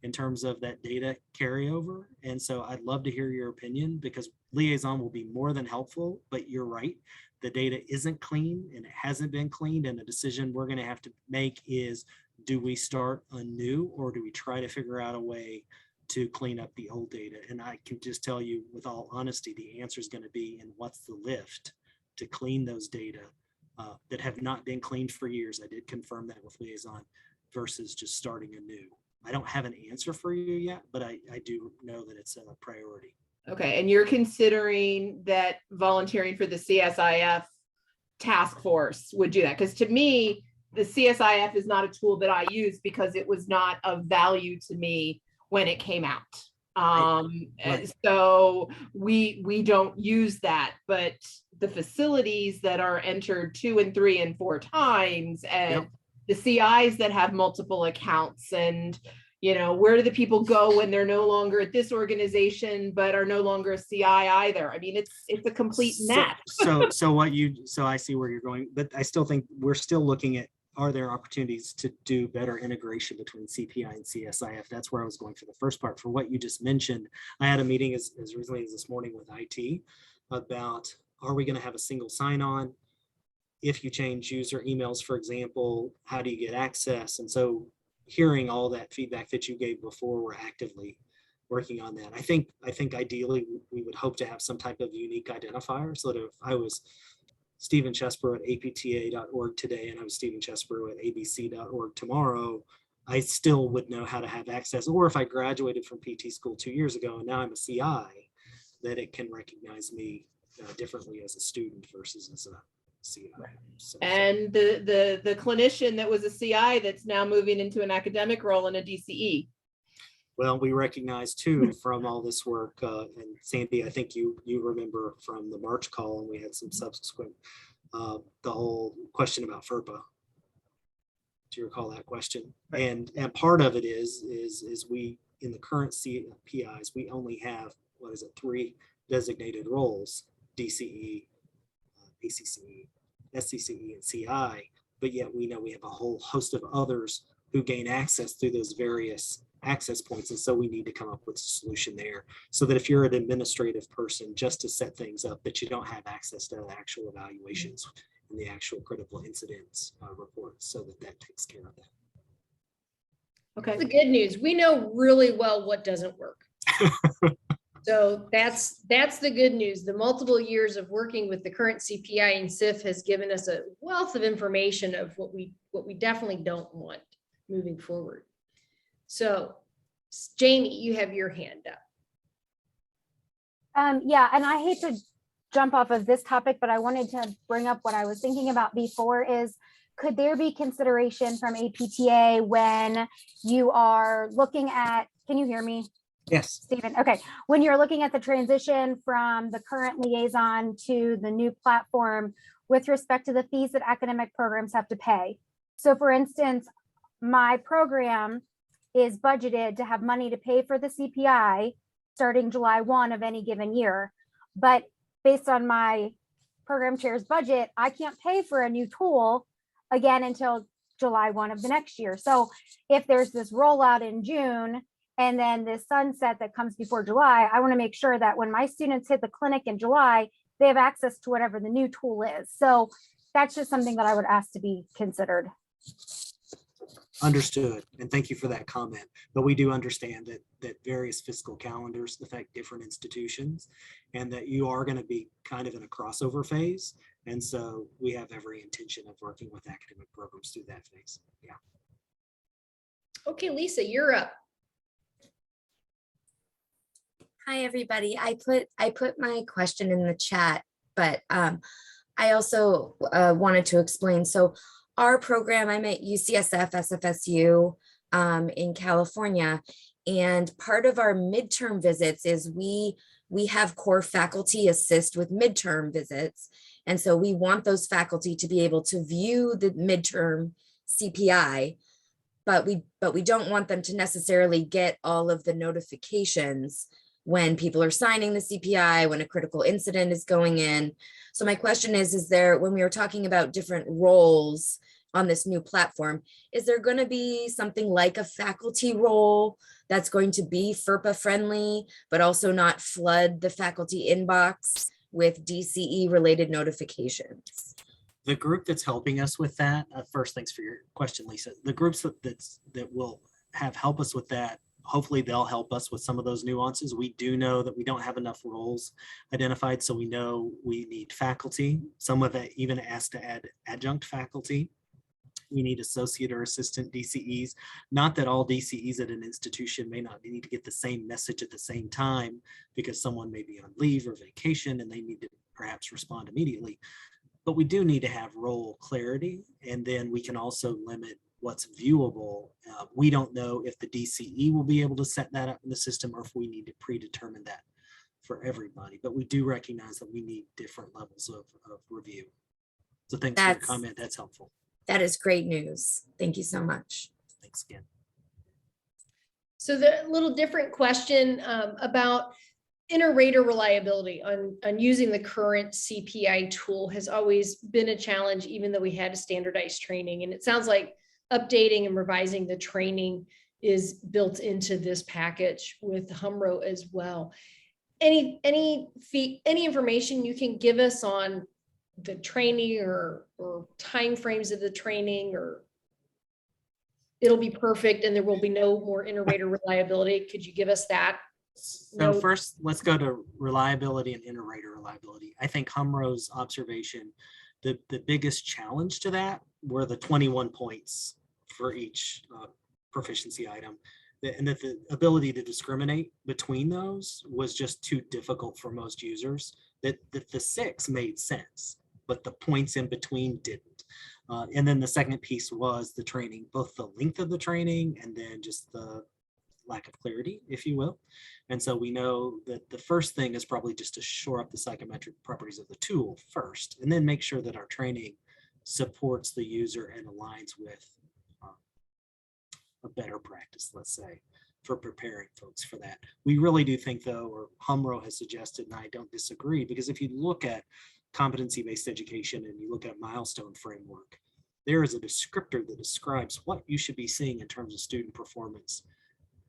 in terms of that data carryover. And so I'd love to hear your opinion, because liaison will be more than helpful, but you're right. The data isn't clean and it hasn't been cleaned. And the decision we're going to have to make is, do we start anew, or do we try to figure out a way to clean up the old data? And I can just tell you with all honesty, the answer is going to be in what's the lift to clean those data that have not been cleaned for years. I did confirm that with liaison, versus just starting anew. I don't have an answer for you yet, but I do know that it's a priority. Okay, and you're considering that volunteering for the CSIF task force would do that? Because to me, the CSIF is not a tool that I use because it was not of value to me when it came out. Right. So we don't use that, but the facilities that are entered 2 and 3 and 4 times, and Yep. the CIs that have multiple accounts, and where do the people go when they're no longer at this organization but are no longer a CI either? I mean, it's a complete net. So I see where you're going, but I still think we're still looking at, are there opportunities to do better integration between CPI and CSIF? That's where I was going for the first part. For what you just mentioned, I had a meeting as recently as this morning with IT about, are we going to have a single sign-on? If you change user emails, for example, how do you get access? And so hearing all that feedback that you gave before, we're actively working on that. I think ideally we would hope to have some type of unique identifier, so that if I was Stephen Chesbrough at apta.org today and I was Stephen Chesbrough at abc.org tomorrow, I still would know how to have access. Or if I graduated from PT school 2 years ago and now I'm a CI, that it can recognize me differently as a student versus as a CI. So, And the clinician that was a CI that's now moving into an academic role in a DCE. well, we recognize too from all this work, and Sandy, I think you remember from the March call, and we had some subsequent, the whole question about FERPA. Do you recall that question? And part of it is we, in the current CPIs, we only have, 3 designated roles: DCE, ACCE, SCCE, and CI. But yet we know we have a whole host of others who gain access through those various access points. And so we need to come up with a solution there, so that if you're an administrative person, just to set things up, that you don't have access to the actual evaluations and the actual critical incidents reports, so that takes care of that. Okay. The good news, we know really well what doesn't work. So that's the good news. The multiple years of working with the current CPI and CIF has given us a wealth of information of what we definitely don't want moving forward. So Jamie, you have your hand up. Yeah, and I hate to jump off of this topic, but I wanted to bring up what I was thinking about before is, could there be consideration from APTA when you are looking at, can you hear me? Yes. Stephen, okay. When you're looking at the transition from the current liaison to the new platform with respect to the fees that academic programs have to pay. So for instance, my program is budgeted to have money to pay for the CPI starting July 1 of any given year. But based on my program chair's budget, I can't pay for a new tool again until July 1 of the next year. So if there's this rollout in June, and then this sunset that comes before July, I want to make sure that when my students hit the clinic in July, they have access to whatever the new tool is. So that's just something that I would ask to be considered. Understood. And thank you for that comment. But we do understand that various fiscal calendars affect different institutions, and that you are going to be kind of in a crossover phase. And so we have every intention of working with academic programs through that phase. Yeah. Okay, Lisa, you're up. Hi, everybody. I put my question in the chat, but I also wanted to explain. So our program, I'm at UCSF SFSU in California, and part of our midterm visits is we have core faculty assist with midterm visits. And so we want those faculty to be able to view the midterm CPI, but we don't want them to necessarily get all of the notifications when people are signing the CPI, when a critical incident is going in. So my question is there, when we were talking about different roles on this new platform. Is there going to be something like a faculty role that's going to be FERPA friendly, but also not flood the faculty inbox with DCE related notifications? The group that's helping us with that, first, thanks for your question, Lisa. The groups that will help us with that, hopefully they'll help us with some of those nuances. We do know that we don't have enough roles identified, so we know we need faculty. Some of it even asked to add adjunct faculty. We need associate or assistant DCEs. Not that all DCEs at an institution may not need to get the same message at the same time, because someone may be on leave or vacation and they need to perhaps respond immediately. But we do need to have role clarity, and then we can also limit what's viewable. We don't know if the DCE will be able to set that up in the system, or if we need to predetermine that for everybody. But we do recognize that we need different levels of review. So thanks for your comment. That's helpful. That is great news. Thank you so much. Thanks again. So the little different question about inter-rater reliability on using the current CPI tool has always been a challenge, even though we had a standardized training. And it sounds like updating and revising the training is built into this package with Humro as well. Any information you can give us on the training or timeframes of the training, or it'll be perfect and there will be no more inter-rater reliability? Could you give us that? So first, let's go to reliability and inter-rater reliability. I think Humro's observation, the biggest challenge to that were the 21 points for each proficiency item, and that the ability to discriminate between those was just too difficult for most users. That the 6 made sense, but the points in between didn't. And then the second piece was the training, both the length of the training and then just the lack of clarity, if you will. And so we know that the first thing is probably just to shore up the psychometric properties of the tool first, and then make sure that our training supports the user and aligns with a better practice, let's say, for preparing folks for that. We really do think, though, or Humro has suggested, and I don't disagree, because if you look at competency-based education and you look at milestone framework, there is a descriptor that describes what you should be seeing in terms of student performance.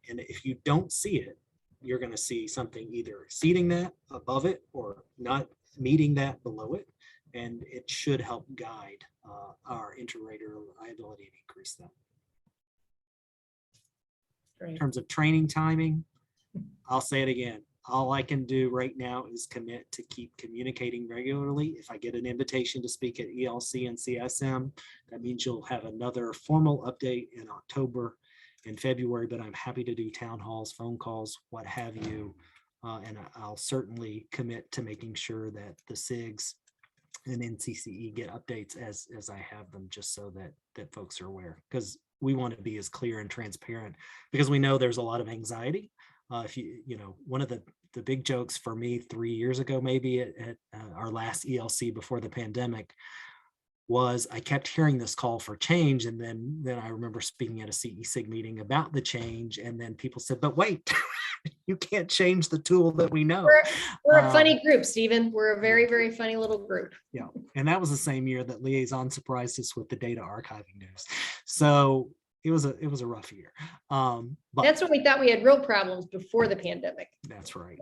And if you don't see it, you're going to see something either exceeding that, above it, or not meeting that, below it. And it should help guide our inter-rater reliability and increase that. In terms of training timing, I'll say it again. All I can do right now is commit to keep communicating regularly. If I get an invitation to speak at ELC and CSM, that means you'll have another formal update in October and February, but I'm happy to do town halls, phone calls, what have you. And I'll certainly commit to making sure that the SIGs and NCCE get updates as I have them, just so that folks are aware, because we want to be as clear and transparent, because we know there's a lot of anxiety. If you know, one of the big jokes for me 3 years ago, maybe at our last ELC before the pandemic, was I kept hearing this call for change. And then I remember speaking at a CE-SIG meeting about the change. And then people said, but wait, you can't change the tool that we know. We're a funny group, Stephen. We're a very, very funny little group. Yeah. And that was the same year that Liaison surprised us with the data archiving news. So it was a rough year. But that's when we thought we had real problems before the pandemic. That's right.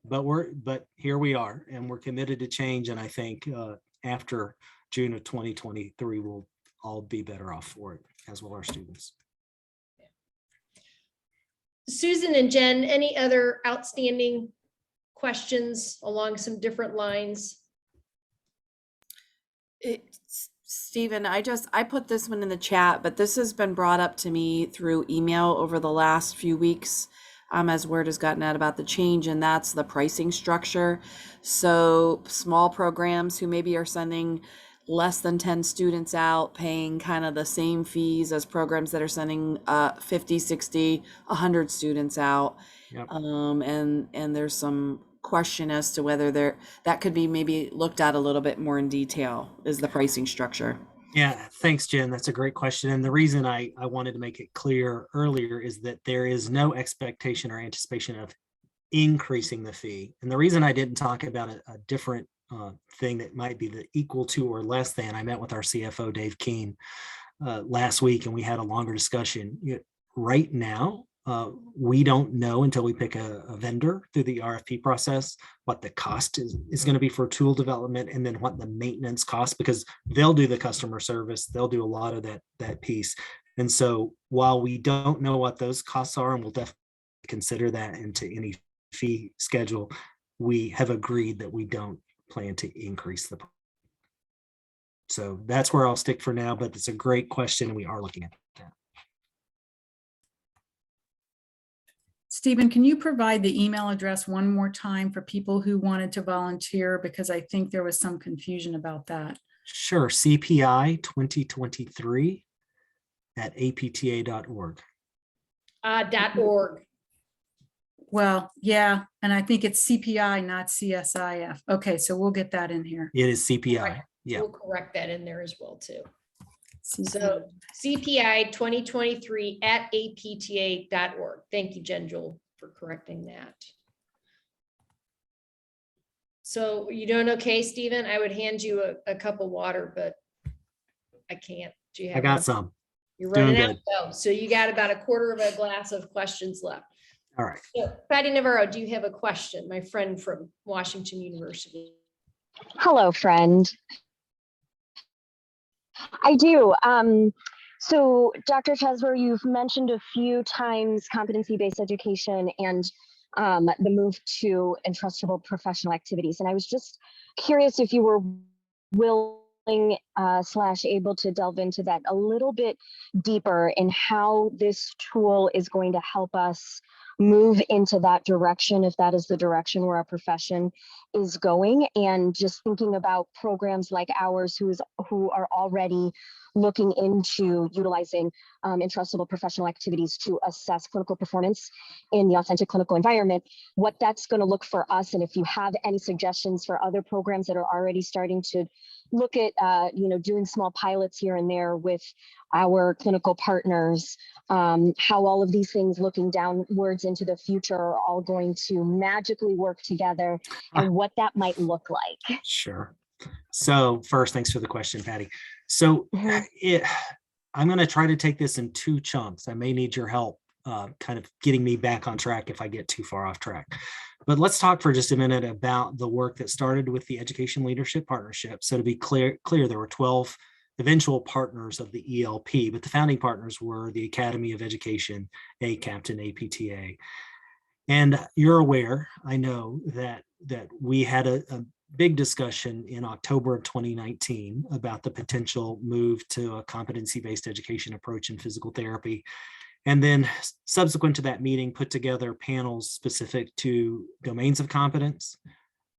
But here we are, and we're committed to change. And I think after June of 2023, we'll all be better off for it, as will our students. Susan and Jen, any other outstanding questions along some different lines? Stephen, I put this one in the chat, but this has been brought up to me through email over the last few weeks, as word has gotten out about the change, and that's the pricing structure. So small programs who maybe are sending less than 10 students out, paying kind of the same fees as programs that are sending 50, 60, 100 students out. Yep. And there's some question as to whether that could be maybe looked at a little bit more in detail, is the pricing structure. Yeah, thanks, Jen. That's a great question. And the reason I wanted to make it clear earlier is that there is no expectation or anticipation of increasing the fee. And the reason I didn't talk about a different thing that might be the equal to or less than, I met with our CFO, Dave Keene, last week, and we had a longer discussion. Right now, we don't know until we pick a vendor through the RFP process what the cost is going to be for tool development, and then what the maintenance cost, because they'll do the customer service, they'll do a lot of that piece. And so while we don't know what those costs are, and we'll definitely consider that into any fee schedule, we have agreed that we don't plan to increase the. So that's where I'll stick for now, but it's a great question and we are looking at that. Stephen, can you provide the email address one more time for people who wanted to volunteer? Because I think there was some confusion about that. Sure, CPI 2023 at apta.org. .org. Well, yeah, and I think it's CPI, not CSIF. Okay, so we'll get that in here. It is CPI. Right. Yeah. We'll correct that in there as well too. CPI. So CPI 2023 at apta.org. Thank you, Jen Joel, for correcting that. So you doing okay, Stephen? I would hand you a cup of water, but I can't. Do you have? I got one? some. You're Doing running out. good. Oh, so you got about a quarter of a glass of questions left. All right. So, Patty Navarro, do you have a question? My friend from Washington University. Hello, friend. I do. So Dr. Chesler, you've mentioned a few times competency-based education and the move to entrustable professional activities. And I was just curious if you were willing / able to delve into that a little bit deeper in how this tool is going to help us move into that direction, if that is the direction where our profession is going, and just thinking about programs like ours who are already looking into utilizing entrustable professional activities to assess clinical performance in the authentic clinical environment, what that's going to look for us, and if you have any suggestions for other programs that are already starting to look at doing small pilots here and there with our clinical partners, how all of these things looking downwards into the future are all going to magically work together, and what that might look like. Sure. So first, thanks for the question, Patty. So I'm going to try to take this in two chunks. I may need your help kind of getting me back on track if I get too far off track. But let's talk for just a minute about the work that started with the Education Leadership Partnership. So to be clear, there were 12 eventual partners of the ELP, but the founding partners were the Academy of Education, ACAPT, and APTA. And you're aware, I know, that we had a big discussion in October of 2019 about the potential move to a competency-based education approach in physical therapy. And then subsequent to that meeting, put together panels specific to domains of competence,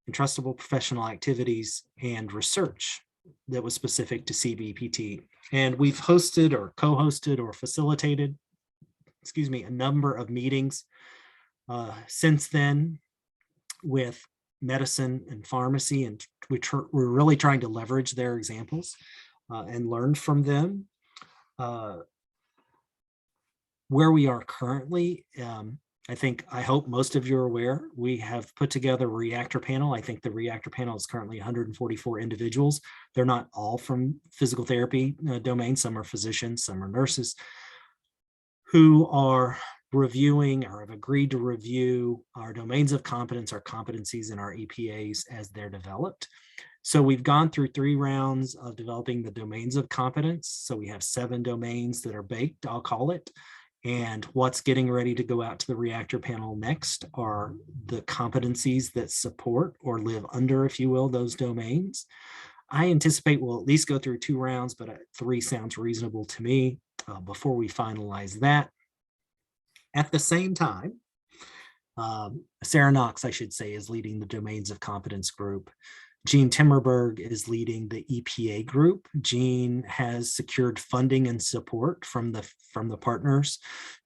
entrustable professional activities, and research that was specific to CBPT. And we've hosted or co-hosted or facilitated, a number of meetings since then with medicine and pharmacy, and we're really trying to leverage their examples and learn from them. Where we are currently, I hope most of you are aware, we have put together a reactor panel. I think the reactor panel is currently 144 individuals. They're not all from physical therapy domain. Some are physicians, some are nurses, who are reviewing or have agreed to review our domains of competence, our competencies, and our EPAs as they're developed. So we've gone through 3 rounds of developing the domains of competence. So we have 7 domains that are baked, I'll call it. And what's getting ready to go out to the reactor panel next are the competencies that support or live under, if you will, those domains. I anticipate we'll at least go through 2 rounds, but 3 sounds reasonable to me before we finalize that. At the same time, Sarah Knox, I should say, is leading the Domains of Competence group. Jean Timmerberg is leading the EPA group. Jean has secured funding and support from the partners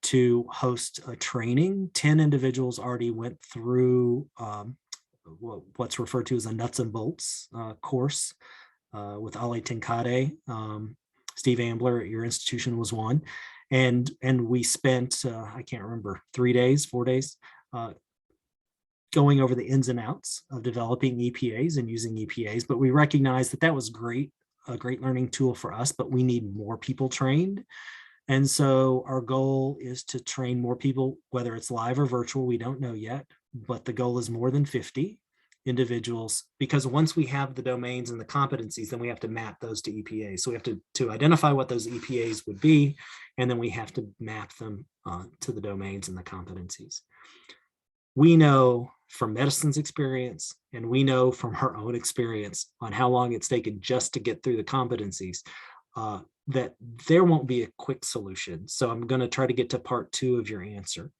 to host a training. 10 individuals already went through what's referred to as a nuts and bolts course with Ali Tinkade. Steve Ambler at your institution was one. And we spent, I can't remember, 4 days, going over the ins and outs of developing EPAs and using EPAs, but we recognized that was great a great learning tool for us, but we need more people trained. And so our goal is to train more people, whether it's live or virtual, we don't know yet, but the goal is more than 50 individuals, because once we have the domains and the competencies, then we have to map those to EPAs. So we have to identify what those EPAs would be, and then we have to map them to the domains and the competencies. We know from medicine's experience, and we know from our own experience on how long it's taken just to get through the competencies, that there won't be a quick solution. So I'm going to try to get to part 2 of your answer.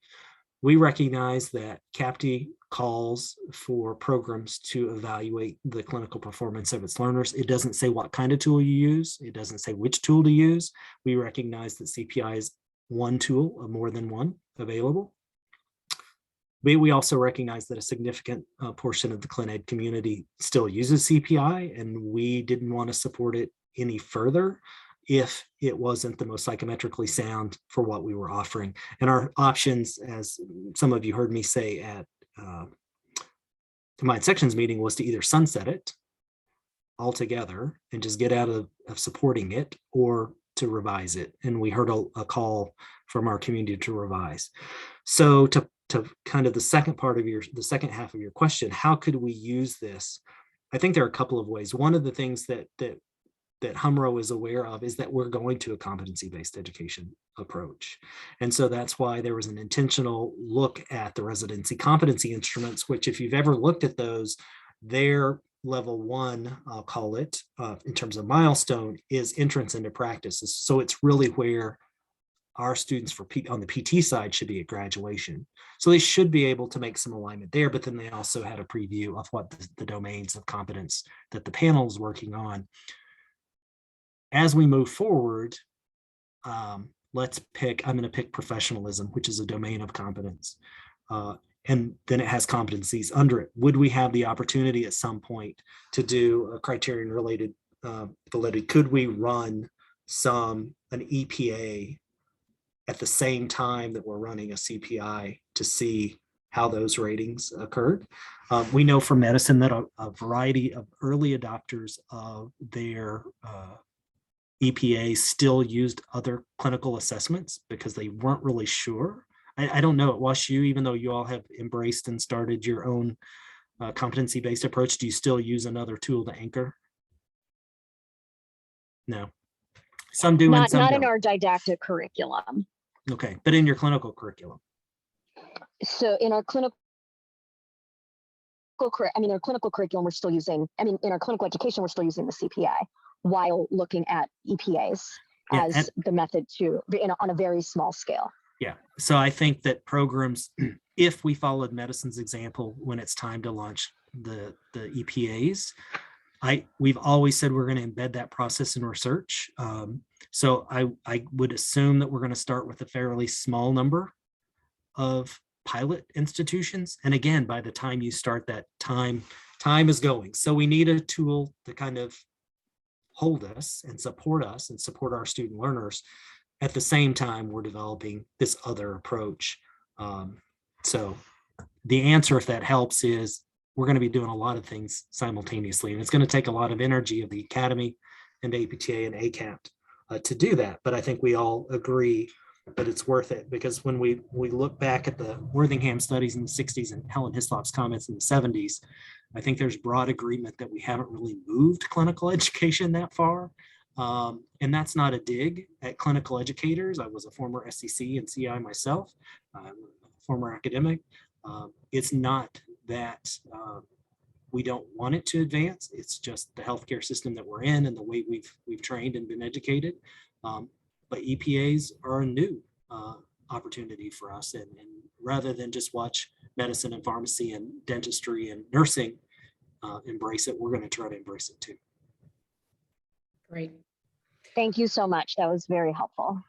We recognize that CAPTE calls for programs to evaluate the clinical performance of its learners. It doesn't say what kind of tool you use. It doesn't say which tool to use. We recognize that CPI is one tool of more than one available. We also recognize that a significant portion of the ClinEd community still uses CPI, and we didn't want to support it any further if it wasn't the most psychometrically sound for what we were offering. And our options, as some of you heard me say at the Combined Sections meeting, was to either sunset it altogether and just get out of supporting it, or to revise it. And we heard a call from our community to revise. So to kind of the second half of your question, how could we use this? I think there are a couple of ways. One of the things that HMRO is aware of is that we're going to a competency-based education approach. And so that's why there was an intentional look at the residency competency instruments, which, if you've ever looked at those, their level 1, I'll call it, in terms of milestone, is entrance into practices. So it's really where our students on the PT side should be at graduation. So they should be able to make some alignment there, but then they also had a preview of what the domains of competence that the panel is working on. As we move forward, I'm going to pick professionalism, which is a domain of competence. And then it has competencies under it. Would we have the opportunity at some point to do a criterion related validity? Could we run an EPA at the same time that we're running a CPI to see how those ratings occurred? We know from medicine that a variety of early adopters of their EPA still used other clinical assessments because they weren't really sure. I don't know at WashU, even though you all have embraced and started your own competency-based approach, do you still use another tool to anchor? No. Some do and some Not don't. in our didactic curriculum. Okay, but in your clinical curriculum. So in our clinical curriculum, we're still using, in our clinical education, we're still using the CPI while looking at EPAs as the method on a very small scale. Yeah, so I think that programs, if we followed medicine's example when it's time to launch the EPAs, we've always said we're going to embed that process in research. So I would assume that we're going to start with a fairly small number of pilot institutions. And again, by the time you start that, time is going. So we need a tool to kind of hold us and support our student learners. At the same time, we're developing this other approach. So the answer, if that helps, is we're going to be doing a lot of things simultaneously, and it's going to take a lot of energy of the Academy and APTA and ACAPT to do that. But I think we all agree that it's worth it, because when we look back at the Worthingham studies in the 60s and Helen Hislop's comments in the 70s, I think there's broad agreement that we haven't really moved clinical education that far. And that's not a dig at clinical educators. I was a former SCC and CI myself, former academic. It's not that we don't want it to advance. It's just the healthcare system that we're in and the way we've trained and been educated. But EPAs are a new opportunity for us. And rather than just watch medicine and pharmacy and dentistry and nursing embrace it, we're going to try to embrace it too. Great. Thank you so much. That was very helpful.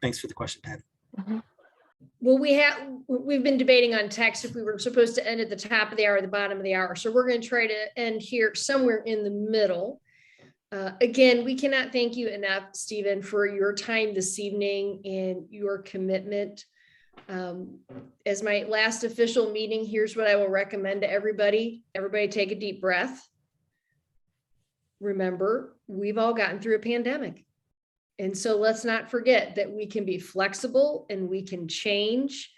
Thanks for the question, Pat. Mm-hmm. Well, we've been debating on text if we were supposed to end at the top of the hour or the bottom of the hour. So we're going to try to end here somewhere in the middle. Again, we cannot thank you enough, Stephen, for your time this evening and your commitment. As my last official meeting, here's what I will recommend to everybody. Everybody take a deep breath. Remember, we've all gotten through a pandemic. And so let's not forget that we can be flexible and we can change.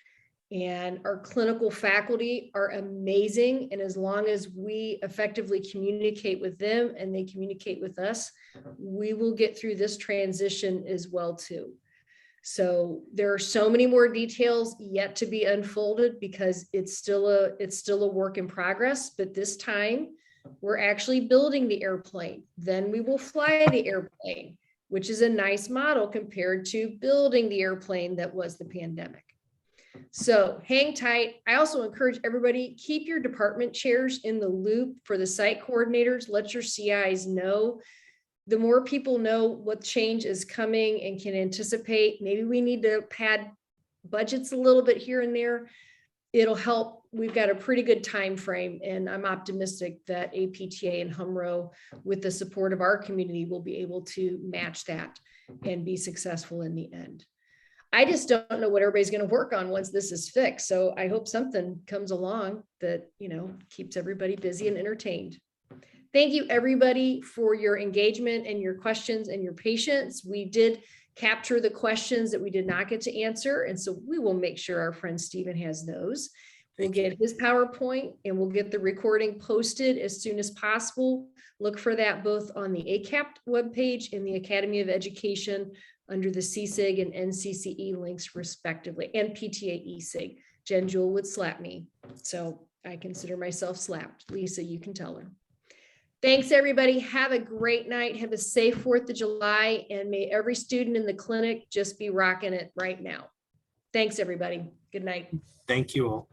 And our clinical faculty are amazing. And as long as we effectively communicate with them and they communicate with us, we will get through this transition as well too. So there are so many more details yet to be unfolded because it's still a work in progress. But this time we're actually building the airplane. Then we will fly the airplane, which is a nice model compared to building the airplane that was the pandemic. So hang tight. I also encourage everybody, keep your department chairs in the loop for the site coordinators. Let your CIs know. The more people know what change is coming and can anticipate, maybe we need to pad budgets a little bit here and there. It'll help. We've got a pretty good time frame, and I'm optimistic that APTA and HMRO, with the support of our community, will be able to match that and be successful in the end. I just don't know what everybody's going to work on once this is fixed. So I hope something comes along that, keeps everybody busy and entertained. Thank you, everybody, for your engagement and your questions and your patience. We did capture the questions that we did not get to answer. And so we will make sure our friend Stephen has those. We'll get his PowerPoint and we'll get the recording posted as soon as possible. Look for that both on the ACAP webpage and the Academy of Education under the CSIG and NCCE links respectively, and PTA eSIG. Jen Jewel would slap me. So I consider myself slapped. Lisa, you can tell her. Thanks, everybody. Have a great night. Have a safe 4th of July, and may every student in the clinic just be rocking it right now. Thanks, everybody. Good night. Thank you all.